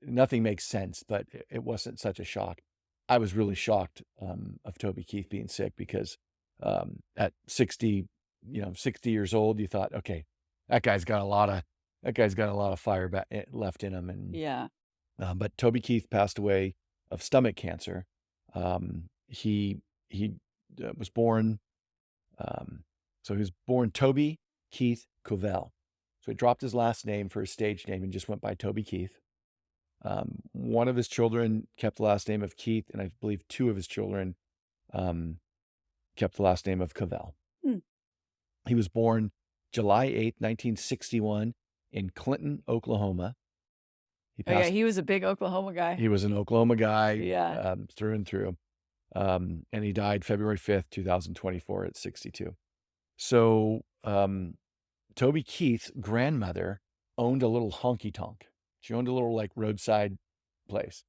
S1: nothing makes sense, but it wasn't such a shock. I was really shocked of Toby Keith being sick because at 60 years old, you thought, okay, that guy's got a lot of fire left in him. And
S2: yeah.
S1: But Toby Keith passed away of stomach cancer. He was born. So he was born Toby Keith Covell. So he dropped his last name for his stage name and just went by Toby Keith. One of his children kept the last name of Keith, and I believe 2 of his children kept the last name of Covell. He was born July 8th, 1961 in Clinton, Oklahoma.
S2: He was a big Oklahoma guy.
S1: He was an Oklahoma guy,
S2: yeah,
S1: through and through. And he died February 5th, 2024 at 62. So Toby Keith's grandmother owned a little honky tonk. She owned a little like roadside place,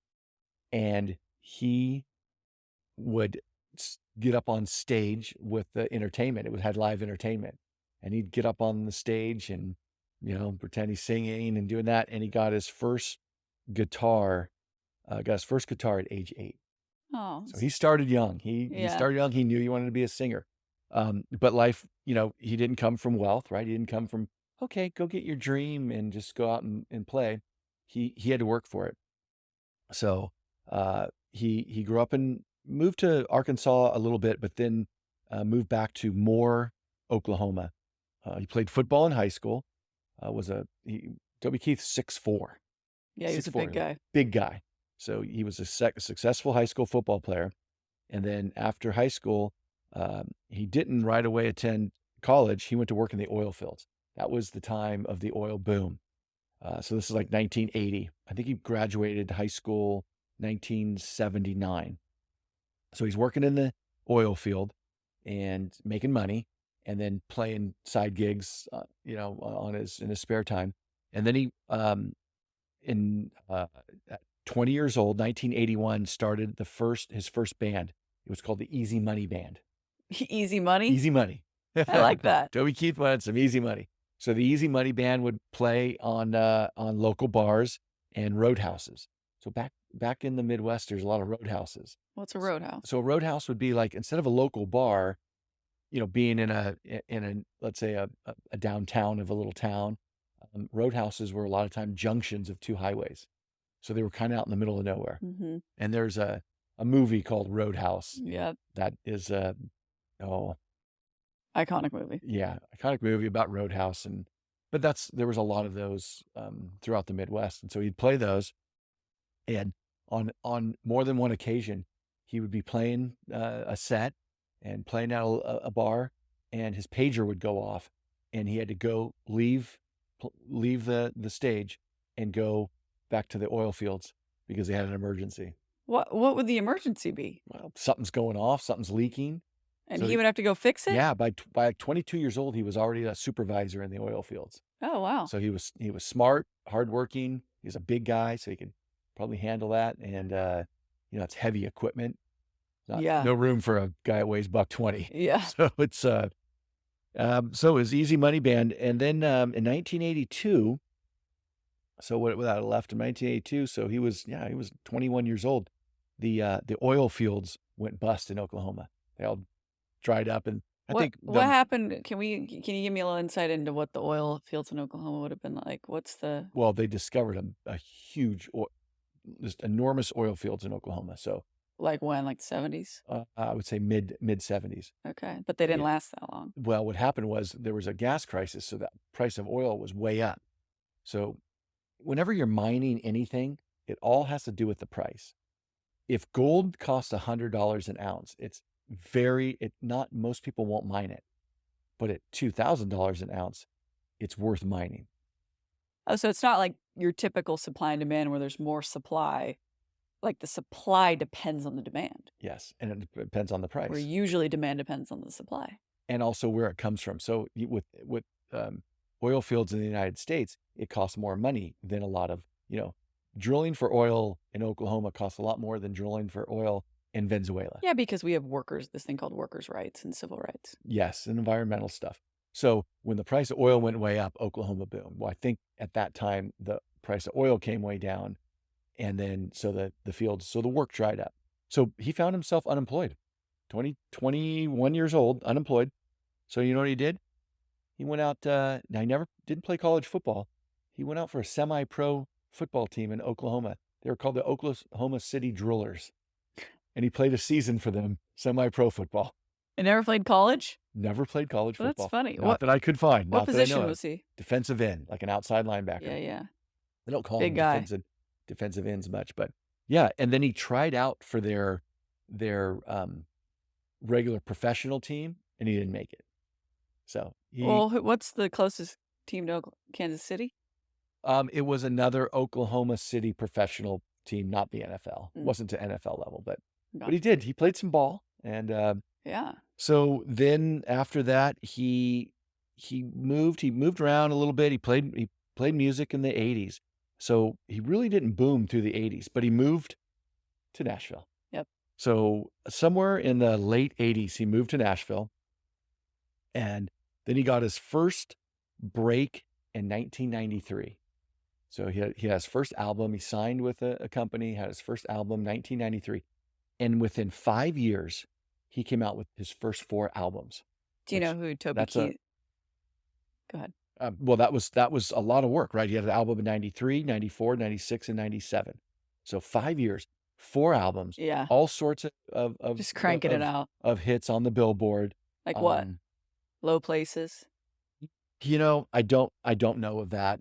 S1: and he would get up on stage with the entertainment. It had live entertainment, and he'd get up on the stage and, pretend he's singing and doing that. And he got his first guitar, at age 8.
S2: Oh,
S1: so he started young. He started young. He knew he wanted to be a singer. But life, he didn't come from wealth, right? He didn't come from, okay, go get your dream and just go out and play. He had to work for it. So he grew up and moved to Arkansas a little bit, but then moved back to Moore, Oklahoma. He played football in high school. Toby Keith 6'4".
S2: Yeah, he was a big guy.
S1: Big guy. So he was a successful high school football player. And then after high school, he didn't right away attend college. He went to work in the oil fields. That was the time of the oil boom. So this is like 1980. I think he graduated high school 1979. So he's working in the oil field and making money, and then playing side gigs, in his spare time. And then he, at 20 years old, 1981, started his first band. It was called the Easy Money Band.
S2: Easy Money?
S1: Easy Money.
S2: I like that.
S1: Toby Keith wanted some easy money. So the Easy Money Band would play on local bars and roadhouses. So back in the Midwest, there's a lot of roadhouses.
S2: What's a roadhouse?
S1: So a roadhouse would be like, instead of a local bar, being in a let's say a downtown of a little town, roadhouses were a lot of time junctions of 2 highways. So they were kind of out in the middle of nowhere. And there's a movie called Roadhouse.
S2: Yeah.
S1: That is
S2: iconic movie.
S1: Yeah, iconic movie about Roadhouse. But there was a lot of those throughout the Midwest. And so he'd play those. And on more than one occasion, he would be playing a set and playing at a bar, and his pager would go off, and he had to go leave the stage and go back to the oil fields because they had an emergency.
S2: What would the emergency be?
S1: Well, something's going off, something's leaking.
S2: And so he would have to go fix it?
S1: Yeah, by 22 years old, he was already a supervisor in the oil fields.
S2: Oh, wow.
S1: So he was smart, hardworking. He was a big guy, so he could probably handle that. And it's heavy equipment. No room for a guy that weighs $120.
S2: Yeah.
S1: So it's So it was Easy Money Band. And then in 1982, so without it left in 1982, so he was 21 years old. The oil fields went bust in Oklahoma. They all dried up, and I think
S2: what happened? Can you give me a little insight into what the oil fields in Oklahoma would have been like?
S1: Well, they discovered a huge, just enormous oil fields in Oklahoma. So
S2: like when, like the 70s?
S1: I would say mid 70s.
S2: Okay, but they didn't last that long.
S1: Well, what happened was there was a gas crisis, so the price of oil was way up. So whenever you're mining anything, it all has to do with the price. If gold costs $100 an ounce, not most people won't mine it. But at $2,000 an ounce, it's worth mining.
S2: Oh, so it's not like your typical supply and demand where there's more supply. Like the supply depends on the demand.
S1: Yes, and it depends on the price.
S2: Where usually demand depends on the supply.
S1: And also where it comes from. So with oil fields in the United States, it costs more money than a lot of, drilling for oil in Oklahoma costs a lot more than drilling for oil in Venezuela.
S2: Yeah, because we have this thing called workers' rights and civil rights.
S1: Yes, and environmental stuff. So when the price of oil went way up, Oklahoma boomed. Well, I think at that time, the price of oil came way down. And then so the work dried up. So he found himself unemployed, 21 years old, unemployed. So you know what he did? He went out, now he didn't play college football. He went out for a semi-pro football team in Oklahoma. They were called the Oklahoma City Drillers. And he played a season for them, semi-pro football.
S2: And never played college?
S1: Never played college football.
S2: That's funny.
S1: Not that I could find.
S2: What position was he?
S1: Defensive end, like an outside linebacker.
S2: Yeah.
S1: They don't call him defensive ends much, but yeah. And then he tried out for their regular professional team, and he didn't make it. So
S2: what's the closest team to Kansas City?
S1: It was another Oklahoma City professional team, not the NFL. Wasn't to NFL level, but he did. He played some ball, and
S2: yeah.
S1: So then after that, he moved around a little bit. He played music in the 80s. So he really didn't boom through the 80s, but he moved to Nashville.
S2: Yep.
S1: So somewhere in the late 80s, he moved to Nashville. And then he got his first break in 1993. So he had his first album. He signed with a company, had his first album, 1993. And within 5 years, he came out with his first 4 albums.
S2: Do you know who Toby Keith? Go ahead.
S1: Well, that was a lot of work, right? He had an album in 93, 94, 96, and 97. So 5 years, 4 albums.
S2: Yeah.
S1: All sorts of
S2: just cranking it out.
S1: Of hits on the Billboard.
S2: Like what? Low Places?
S1: I don't know of that.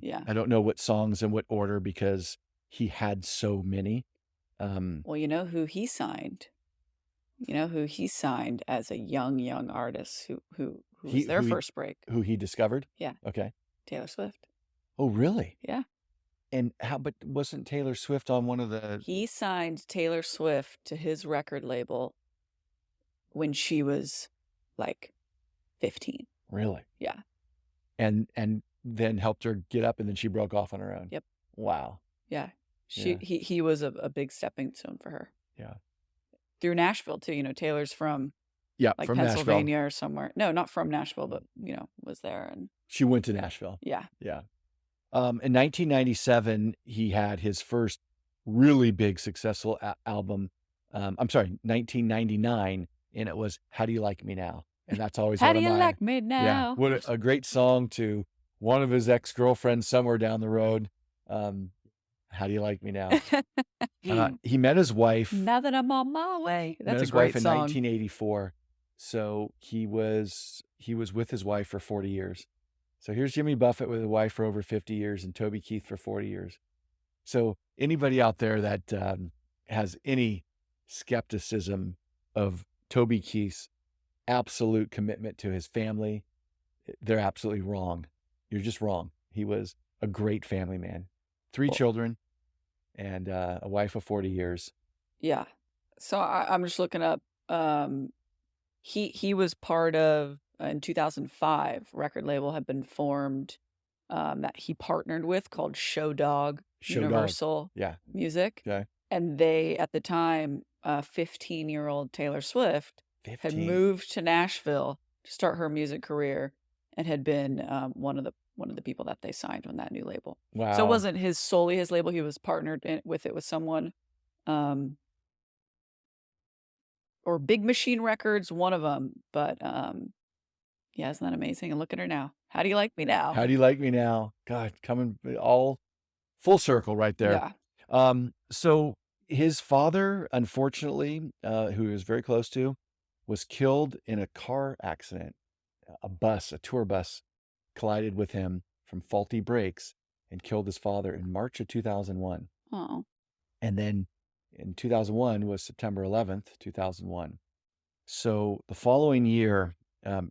S2: Yeah.
S1: I don't know what songs in what order because he had so many.
S2: Well, you know who he signed? You know who he signed as a young artist who was their first break?
S1: Who he discovered?
S2: Yeah.
S1: Okay.
S2: Taylor Swift.
S1: Oh, really?
S2: Yeah.
S1: And but wasn't Taylor Swift on one of the...
S2: He signed Taylor Swift to his record label when she was like 15.
S1: Really?
S2: Yeah.
S1: And then helped her get up, and then she broke off on her own.
S2: Yep.
S1: Wow.
S2: Yeah. He was a big stepping stone for her.
S1: Yeah.
S2: Through Nashville too. Taylor's from
S1: from
S2: Pennsylvania
S1: Nashville.
S2: Or somewhere. No, not from Nashville, but was there, and
S1: she went to Nashville.
S2: Yeah.
S1: Yeah. In 1997, he had his first really big successful album. 1999, and it was "How Do You Like Me Now?" And that's always
S2: How do you like me now?
S1: Yeah, what a great song to one of his ex-girlfriends somewhere down the road. How do you like me now? He met his wife.
S2: Now that I'm on my way. That's a
S1: his
S2: great
S1: wife
S2: song.
S1: In 1984. So he was with his wife for 40 years. So here's Jimmy Buffett with a wife for over 50 years and Toby Keith for 40 years. So anybody out there that has any skepticism of Toby Keith's absolute commitment to his family, they're absolutely wrong. You're just wrong. He was a great family man. 3 children and a wife of 40 years.
S2: Yeah. So I'm just looking up. He was part of, in 2005, record label had been formed that he partnered with called Show Dog Universal Music.
S1: Okay.
S2: And they, at the time, 15-year-old Taylor Swift had moved to Nashville to start her music career, and had been one of the people that they signed on that new label.
S1: Wow.
S2: So it wasn't solely his label. He was partnered with someone, or Big Machine Records, one of them. But yeah, isn't that amazing? And look at her now. How do you like me now?
S1: How do you like me now? God, coming all full circle right there.
S2: Yeah.
S1: So his father, unfortunately, who he was very close to, was killed in a car accident. A tour bus, collided with him from faulty brakes and killed his father in March of 2001.
S2: Oh.
S1: And then in 2001 was September 11th, 2001. So the following year,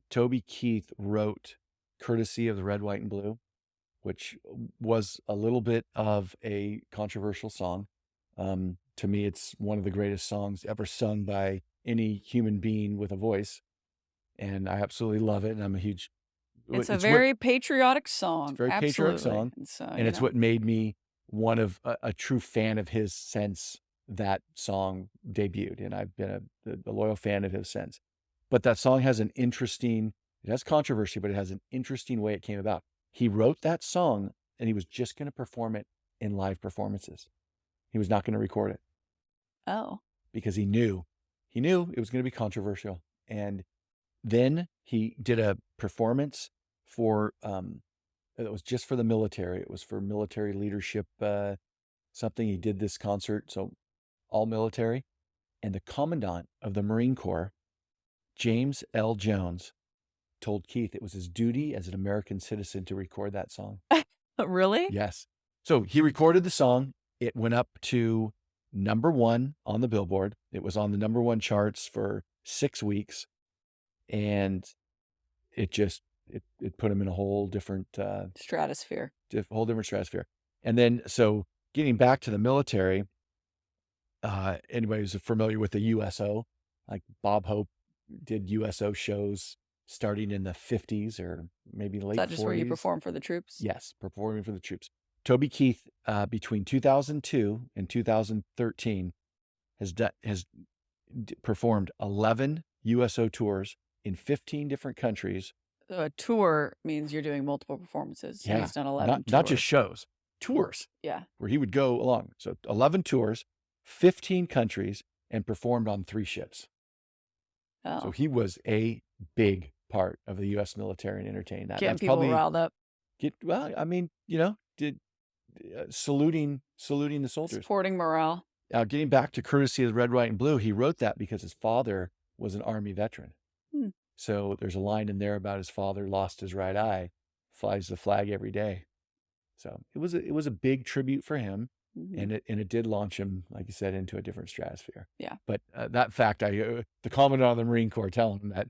S1: Toby Keith wrote Courtesy of the Red, White, and Blue, which was a little bit of a controversial song. To me, it's one of the greatest songs ever sung by any human being with a voice. And I absolutely love it. And I'm a huge...
S2: It's a very patriotic song.
S1: It's a very patriotic song.
S2: And, so,
S1: and it's what made me one of a true fan of his since that song debuted. And I've been a loyal fan of his since. But that song has it has controversy, but it has an interesting way it came about. He wrote that song and he was just going to perform it in live performances. He was not going to record it.
S2: Oh.
S1: Because he knew it was going to be controversial. And then he did a performance for, it was just for the military. It was for military leadership, something. He did this concert, so all military. And the commandant of the Marine Corps, James L. Jones, told Keith it was his duty as an American citizen to record that song.
S2: Really?
S1: Yes. So he recorded the song. It went up to #1 on the Billboard. It was on the #1 charts for 6 weeks. And it just, it put him in a whole different...
S2: stratosphere.
S1: Whole different stratosphere. And then, so getting back to the military, anybody who's familiar with the USO, like Bob Hope did USO shows starting in the 50s or maybe late 40s. Is
S2: that just where you perform for the troops?
S1: Yes, performing for the troops. Toby Keith, between 2002 and 2013, has performed 11 USO tours in 15 different countries.
S2: A tour means you're doing multiple performances. So he's done 11 tours.
S1: Not just shows, tours.
S2: Yeah.
S1: Where he would go along. So 11 tours, 15 countries, and performed on 3 ships.
S2: Oh.
S1: So he was a big part of the U.S. military and entertaining that.
S2: Getting people riled up.
S1: Well, I mean, saluting the soldiers.
S2: Supporting morale.
S1: Getting back to Courtesy of the Red, White, and Blue, he wrote that because his father was an Army veteran. So there's a line in there about his father lost his right eye, flies the flag every day. So it was a big tribute for him, and it did launch him, like you said, into a different stratosphere.
S2: Yeah.
S1: But that fact, the commandant of the Marine Corps telling him that,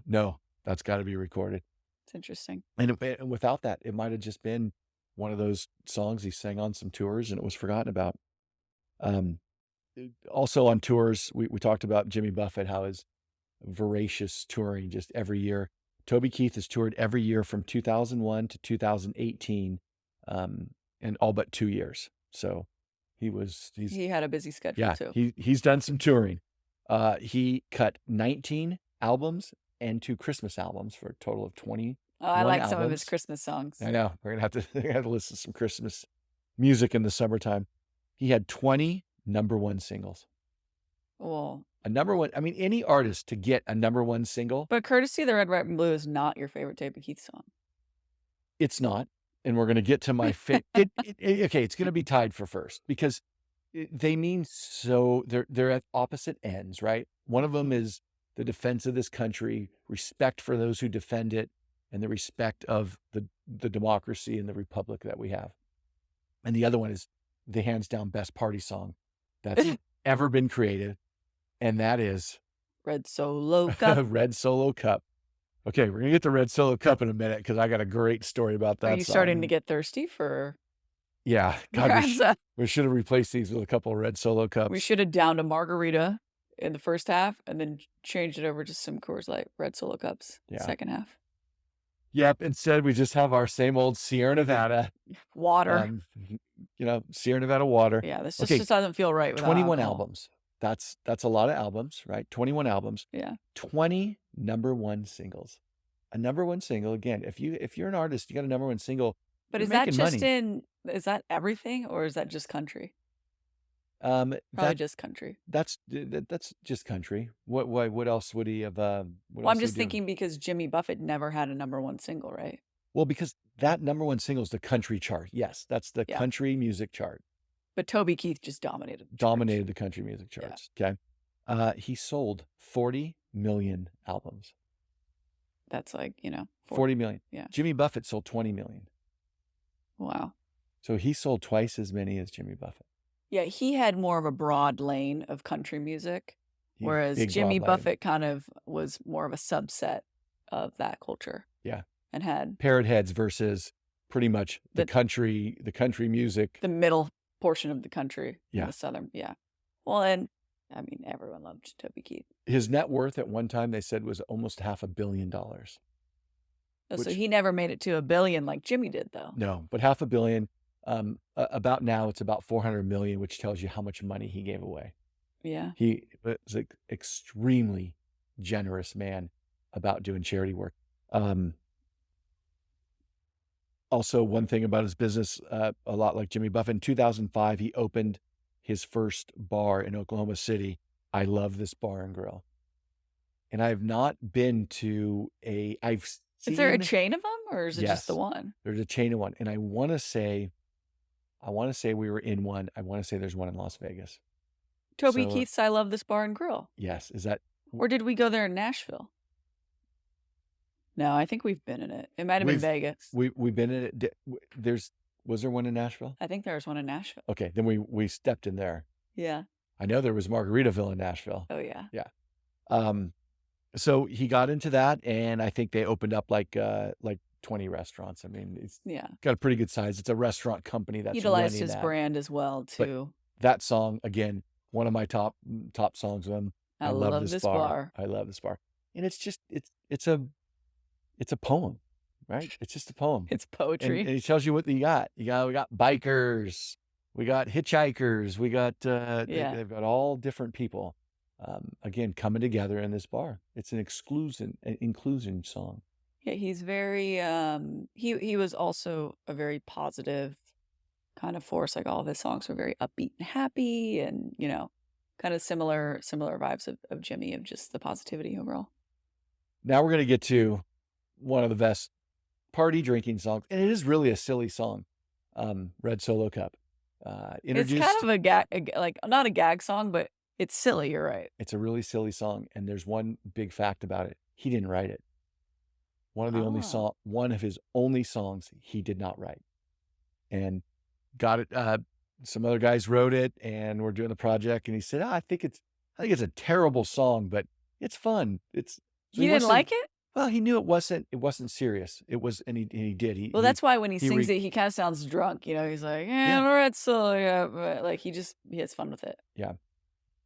S1: no, that's got to be recorded.
S2: It's interesting.
S1: And without that, it might have just been one of those songs he sang on some tours and it was forgotten about. Also on tours, we talked about Jimmy Buffett, how his voracious touring just every year. Toby Keith has toured every year from 2001 to 2018, and all but 2 years. So he had
S2: a busy schedule too.
S1: He's done some touring. He cut 19 albums and 2 Christmas albums for a total of 20.
S2: I like some of his Christmas songs.
S1: I know. We're gonna have to listen to some Christmas music in the summertime. He had 20 #1 singles.
S2: Well,
S1: a #1. I mean, any artist to get a #1 single.
S2: But Courtesy of the Red, White, and Blue is not your favorite Toby Keith song.
S1: It's not. And we're going to get to my favorite. Okay, it's going to be tied for first because they mean so. They're at opposite ends, right? One of them is the defense of this country, respect for those who defend it, and the respect of the democracy and the republic that we have. And the other one is the hands down best party song that's ever been created. And that is
S2: Red Solo Cup.
S1: Red Solo Cup. Okay, we're going to get to Red Solo Cup in a minute because I got a great story about that.
S2: Are you starting to get thirsty for...
S1: Yeah. God, we should have replaced these with a couple of Red Solo Cups.
S2: We should have downed a margarita in the first half and then changed it over to some Coors Light Red Solo Cups second half.
S1: Yep. Instead, we just have our same old Sierra Nevada.
S2: Water.
S1: Sierra Nevada water.
S2: Yeah, this just doesn't feel right without
S1: 21
S2: alcohol.
S1: albums. That's a lot of albums, right? 21 albums.
S2: Yeah.
S1: 20 #1 singles. A #1 single, again, if you're an artist, you got a #1 single,
S2: But
S1: you're
S2: is that
S1: making
S2: just
S1: money.
S2: is that everything or is that just country? Probably
S1: That
S2: just country.
S1: that's just country. What else would he have? What
S2: Well, I'm
S1: else would he
S2: just
S1: do?
S2: thinking because Jimmy Buffett never had a #1 single, right?
S1: Well, because that #1 single is the country chart. Yes, that's the
S2: Yeah.
S1: country music chart.
S2: But Toby Keith just dominated the charts.
S1: Dominated the country music
S2: Yeah.
S1: charts. Okay. He sold 40 million albums.
S2: That's like,
S1: 40 million.
S2: Yeah.
S1: Jimmy Buffett sold 20 million.
S2: Wow.
S1: So he sold twice as many as Jimmy Buffett.
S2: Yeah, he had more of a broad lane of country music, whereas Jimmy Buffett kind of was more of a subset of that culture.
S1: Yeah.
S2: And had
S1: Parrot Heads versus pretty much the country music.
S2: The middle portion of the country.
S1: Yeah.
S2: The southern. Yeah. Well, and I mean, everyone loved Toby Keith.
S1: His net worth at one time, they said, was almost $500 million.
S2: Oh, so he never made it to $1 billion like Jimmy did, though.
S1: No, but $500 million. About now, it's about 400 million, which tells you how much money he gave away.
S2: Yeah.
S1: He was an extremely generous man about doing charity work. Also, one thing about his business, a lot like Jimmy Buffett, in 2005, he opened his first bar in Oklahoma City. I love this bar and grill. And I have not been to I've seen.
S2: Is there a chain of them or is it just the one?
S1: There's a chain of one. And I want to say we were in one. I want to say there's one in Las Vegas.
S2: Toby Keith's I Love This Bar and Grill.
S1: Yes. Is that?
S2: Or did we go there in Nashville? No, I think we've been in it. It might have been Vegas.
S1: We've been in it. Was there one in Nashville?
S2: I think there was one in Nashville.
S1: Okay. Then we stepped in there.
S2: Yeah.
S1: I know there was Margaritaville in Nashville.
S2: Oh, yeah.
S1: Yeah. So he got into that, and I think they opened up like 20 restaurants. I mean, it's got a pretty good size. It's a restaurant company that's
S2: utilized his brand as well too.
S1: But that song, again, one of my top songs of him.
S2: I love this bar.
S1: I love this bar. And it's just it's a poem, right? It's just a poem.
S2: It's poetry.
S1: And he tells you what we got. We got bikers, we got hitchhikers, we got they've got all different people. Again, coming together in this bar. It's an inclusion song.
S2: Yeah, he's very he was also a very positive kind of force. Like all of his songs were very upbeat and happy and, kind of similar vibes of Jimmy, of just the positivity overall.
S1: Now we're gonna get to one of the best party drinking songs, and it is really a silly song. Red Solo Cup.
S2: It's kind of a gag, like not a gag song, but it's silly, you're right.
S1: It's a really silly song, and there's one big fact about it. He didn't write it. One of his only songs he did not write. And got it. Some other guys wrote it, and we're doing the project, and he said, I think it's a terrible song, but it's fun.
S2: He didn't like it?
S1: Well, he knew it wasn't serious. It was, and he did.
S2: That's why when he sings it, he kind of sounds drunk. He's like, Red Solo, but like he has fun with it.
S1: Yeah.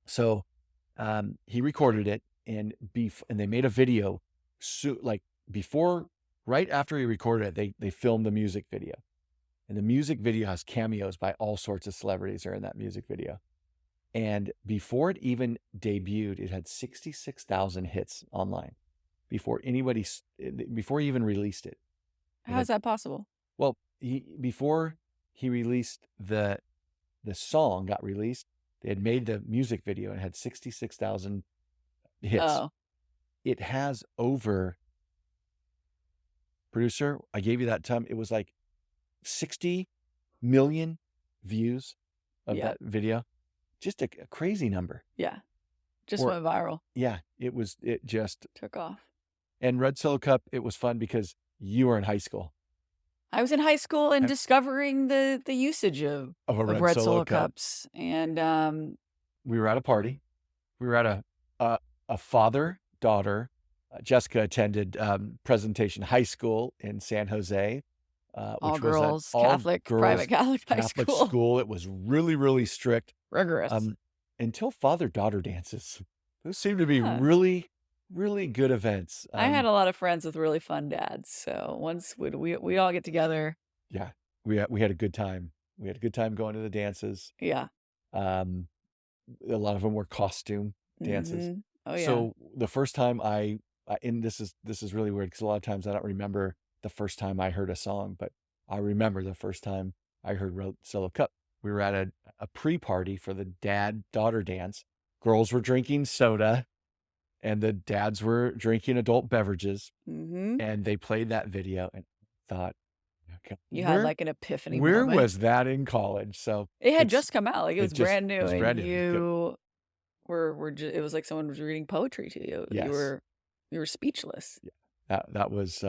S1: So he recorded it, and they made a video. So, right after he recorded it, they filmed the music video. And the music video has cameos by all sorts of celebrities are in that music video. And before it even debuted, it had 66,000 hits online before he even released it.
S2: How is that possible?
S1: Well, before he released the song got released, they had made the music video and had 66,000 hits.
S2: Oh.
S1: It has over, producer, I gave you that time. It was like 60 million views of that video. Just a crazy number.
S2: Yeah. Just went viral.
S1: Yeah. It just
S2: took off.
S1: And Red Solo Cup, it was fun because you were in high school.
S2: I was in high school and discovering the usage of Red Solo Cups. And
S1: we were at a party. We were at a father-daughter. Jessica attended Presentation High School in San Jose.
S2: All girls, Catholic, private Catholic high school.
S1: It was really, really strict.
S2: Rigorous.
S1: Until father-daughter dances. Those seem to be really, really good events.
S2: I had a lot of friends with really fun dads. So once we all get together.
S1: Yeah. We had a good time. We had a good time going to the dances.
S2: Yeah.
S1: a lot of them were costume dances.
S2: Mm-hmm. Oh yeah.
S1: So the first time and this is really weird because a lot of times I don't remember the first time I heard a song, but I remember the first time I heard Solo Cup. We were at a pre-party for the dad-daughter dance. Girls were drinking soda and the dads were drinking adult beverages.
S2: Mm-hmm.
S1: And they played that video and thought, okay,
S2: you had like an epiphany
S1: where
S2: moment.
S1: was that in college? So
S2: it had just come out, like it was brand new,
S1: it was brand
S2: and
S1: new.
S2: you were just, it was like someone was reading poetry to you.
S1: Yes.
S2: You were speechless.
S1: Yeah, that was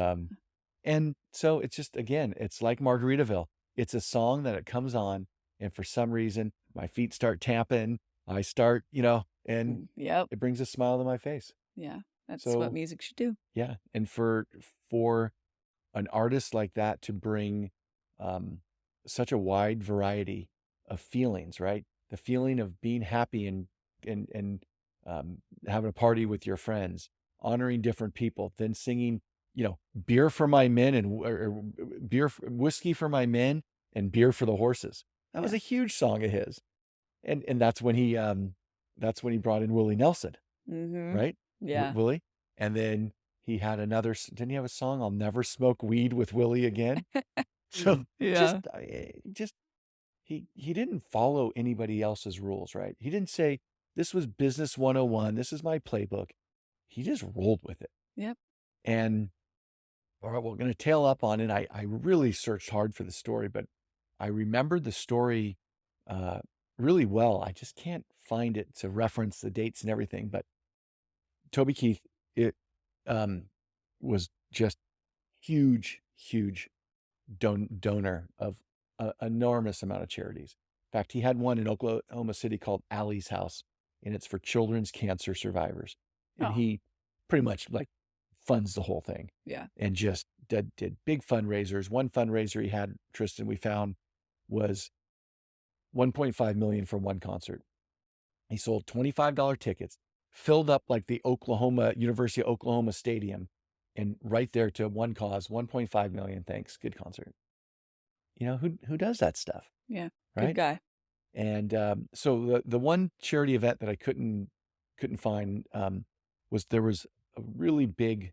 S1: and so it's just, again, it's like Margaritaville. It's a song that it comes on, and for some reason my feet start tapping. I start, and
S2: Yep.
S1: it brings a smile to my face.
S2: Yeah, that's what music should do.
S1: Yeah, and for an artist like that to bring such a wide variety of feelings, right? The feeling of being happy and having a party with your friends, honoring different people, then singing, beer for my men or whiskey for my men and beer for the horses. That was a huge song of his, and that's when he brought in Willie Nelson, right?
S2: Yeah.
S1: Willie, and then he had another. Didn't he have a song? I'll never smoke weed with Willie again. So
S2: yeah.
S1: He didn't follow anybody else's rules, right? He didn't say, this was business 101. This is my playbook. He just rolled with it.
S2: Yep.
S1: And all right, we're going to tail up on it. I really searched hard for the story, but I remembered the story really well. I just can't find it to reference the dates and everything. But Toby Keith, it was just huge donor of an enormous amount of charities. In fact, he had one in Oklahoma City called Allie's House, and it's for children's cancer survivors. And he pretty much like funds the whole thing.
S2: Yeah.
S1: And just did big fundraisers. One fundraiser he had, Tristan, we found was $1.5 million for one concert. He sold $25 tickets, filled up like the University of Oklahoma Stadium, and right there to one cause, $1.5 million. Thanks. Good concert. Who does that stuff?
S2: Yeah.
S1: Right?
S2: Good guy.
S1: And so the one charity event that I couldn't find was there was a really big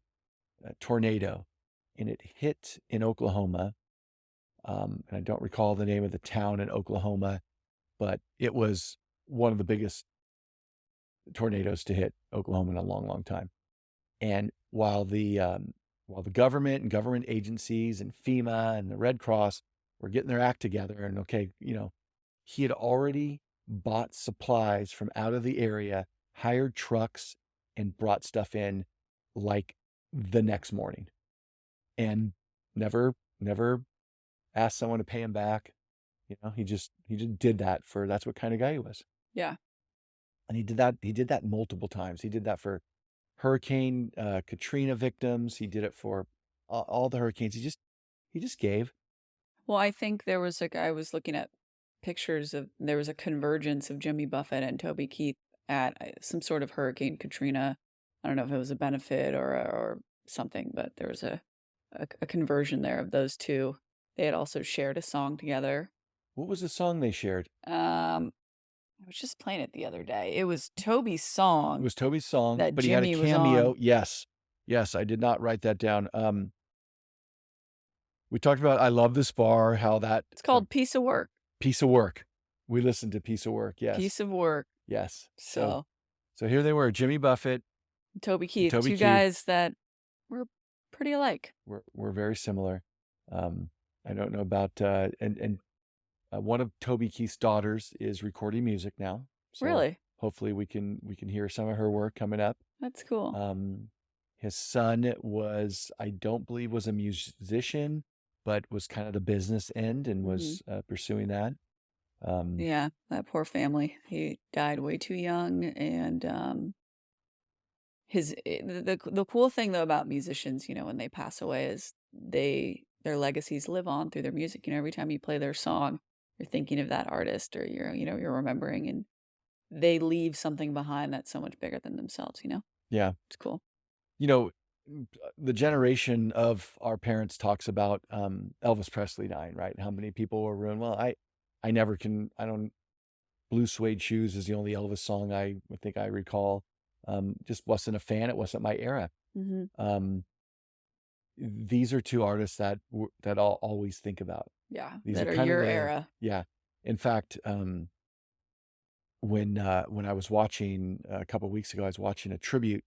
S1: tornado, and it hit in Oklahoma. And I don't recall the name of the town in Oklahoma, but it was one of the biggest tornadoes to hit Oklahoma in a long, long time. And while the government and government agencies and FEMA and the Red Cross were getting their act together, and he had already bought supplies from out of the area, hired trucks, and brought stuff in like the next morning, and never asked someone to pay him back. He just did that that's what kind of guy he was.
S2: Yeah.
S1: And he did that multiple times. He did that for Hurricane Katrina victims. He did it for all the hurricanes. He just gave.
S2: Well, I think there was I was looking at pictures there was a convergence of Jimmy Buffett and Toby Keith at some sort of Hurricane Katrina. I don't know if it was a benefit or something, but there was a conversion there of those two. They had also shared a song together.
S1: What was the song they shared?
S2: I was just playing it the other day. It was Toby's song.
S1: It was Toby's song,
S2: but
S1: Jimmy
S2: he had a
S1: cameo. Yes, I did not write that down. We talked about I Love This Bar, how that...
S2: It's called Piece of Work.
S1: Piece of Work. We listened to Piece of Work, yes.
S2: Piece of Work.
S1: Yes.
S2: So
S1: here they were, Jimmy Buffett.
S2: Toby Keith, two guys that were pretty alike.
S1: We're very similar. I don't know about... and one of Toby Keith's daughters is recording music now. So
S2: really?
S1: Hopefully we can hear some of her work coming up.
S2: That's cool.
S1: His son I don't believe was a musician, but was kind of the business end and was pursuing that.
S2: Yeah, that poor family. He died way too young, and the cool thing though about musicians, when they pass away, is their legacies live on through their music. Every time you play their song, you're thinking of that artist, or you're remembering, and they leave something behind that's so much bigger than themselves.
S1: Yeah,
S2: it's cool.
S1: The generation of our parents talks about Elvis Presley dying, right? How many people were ruined? Well, I don't Blue Suede Shoes is the only Elvis song I think I recall. Just wasn't a fan. It wasn't my era. These are two artists that I'll always think about.
S2: Yeah,
S1: these
S2: that
S1: are
S2: are
S1: kind
S2: your
S1: of the
S2: era.
S1: Yeah. In fact, when I was watching a couple of weeks ago, I was watching a tribute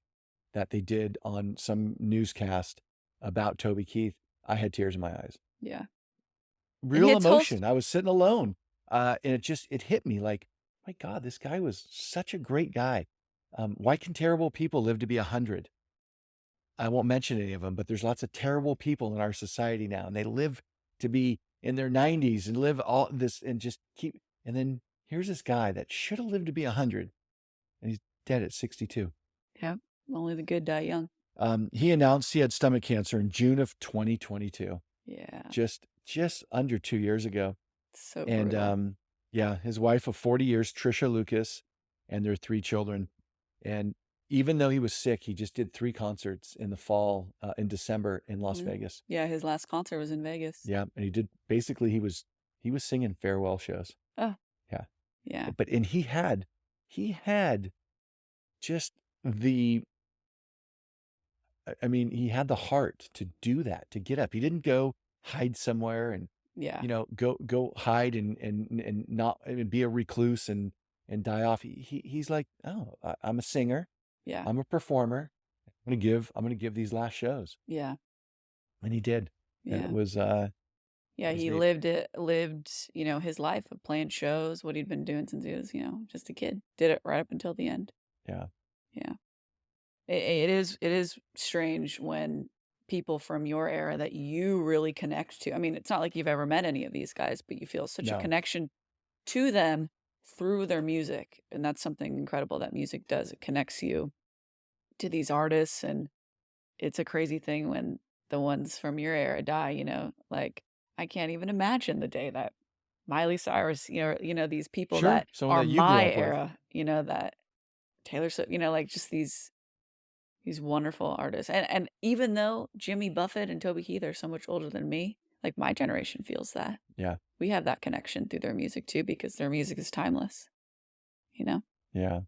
S1: that they did on some newscast about Toby Keith. I had tears in my eyes.
S2: Yeah.
S1: Real emotion. I was sitting alone, and it hit me like, my God, this guy was such a great guy. Why can terrible people live to be 100? I won't mention any of them, but there's lots of terrible people in our society now, and they live to be in their 90s and live all this and just keep. And then here's this guy that should have lived to be 100, and he's dead at 62.
S2: Yeah, only the good die young.
S1: He announced he had stomach cancer in June of 2022.
S2: Yeah,
S1: just under 2 years ago.
S2: So
S1: and
S2: brutal.
S1: Yeah, his wife of 40 years, Trisha Lucas, and their 3 children. And even though he was sick, he just did 3 concerts in the fall, in December in Las Vegas.
S2: Yeah, his last concert was in Vegas.
S1: Yeah, and he did basically he was singing farewell shows.
S2: Oh.
S1: Yeah.
S2: Yeah.
S1: But he had just the I mean, he had the heart to do that, to get up. He didn't go hide somewhere and go hide and not and be a recluse and die off. He's like, oh, I'm a singer.
S2: Yeah.
S1: I'm a performer. I'm gonna give these last shows.
S2: Yeah.
S1: And he did.
S2: Yeah.
S1: And it was
S2: he lived his life of playing shows, what he'd been doing since he was, just a kid. Did it right up until the end.
S1: Yeah.
S2: Yeah. It is strange when people from your era that you really connect to. I mean, it's not like you've ever met any of these guys, but you feel such a connection to them through their music. And that's something incredible that music does. It connects you to these artists. And it's a crazy thing when the ones from your era die, like I can't even imagine the day that Miley Cyrus, these people that are my era, that Taylor Swift, like just these wonderful artists. And even though Jimmy Buffett and Toby Keith are so much older than me, like my generation feels that.
S1: Yeah.
S2: We have that connection through their music too, because their music is timeless,
S1: Yeah.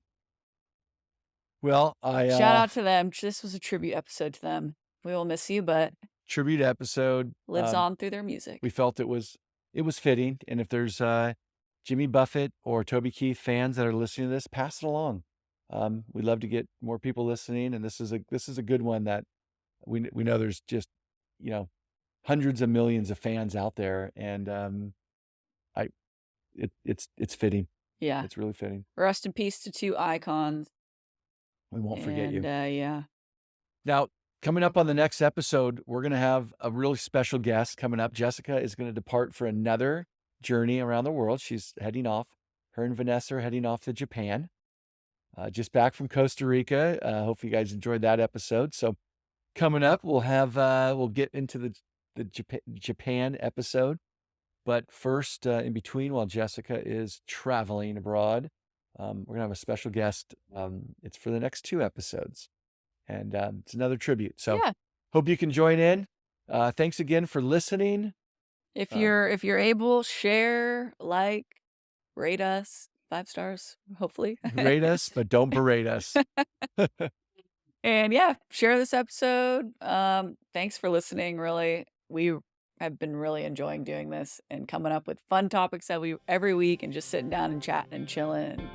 S1: Well,
S2: shout out to them. This was a tribute episode to them. We will miss you, but
S1: tribute episode
S2: lives on through their music.
S1: We felt it was fitting. And if there's Jimmy Buffett or Toby Keith fans that are listening to this, pass it along. We'd love to get more people listening, and this is a good one that we know there's just hundreds of millions of fans out there, and it's fitting.
S2: Yeah,
S1: it's really fitting.
S2: Rest in peace to 2 icons.
S1: We won't forget you.
S2: Yeah.
S1: Now, coming up on the next episode, we're gonna have a really special guest coming up. Jessica is going to depart for another journey around the world. She's heading off. Her and Vanessa are heading off to Japan. Just back from Costa Rica. Hope you guys enjoyed that episode. So coming up, we'll get into the Japan episode. But first, in between, while Jessica is traveling abroad, we're gonna have a special guest. It's for the next 2 episodes, and it's another tribute. So hope you can join in. Thanks again for listening.
S2: If you're able, share, like, rate us. 5 stars, hopefully.
S1: Rate us, but don't berate us.
S2: And share this episode. Thanks for listening. Really, we have been really enjoying doing this and coming up with fun topics every week and just sitting down and chatting and chilling.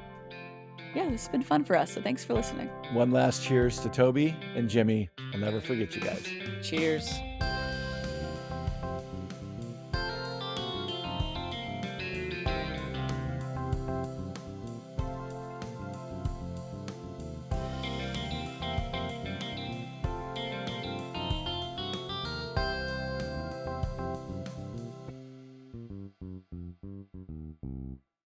S2: This has been fun for us. So thanks for listening.
S1: One last cheers to Toby and Jimmy. I'll never forget you guys.
S2: Cheers.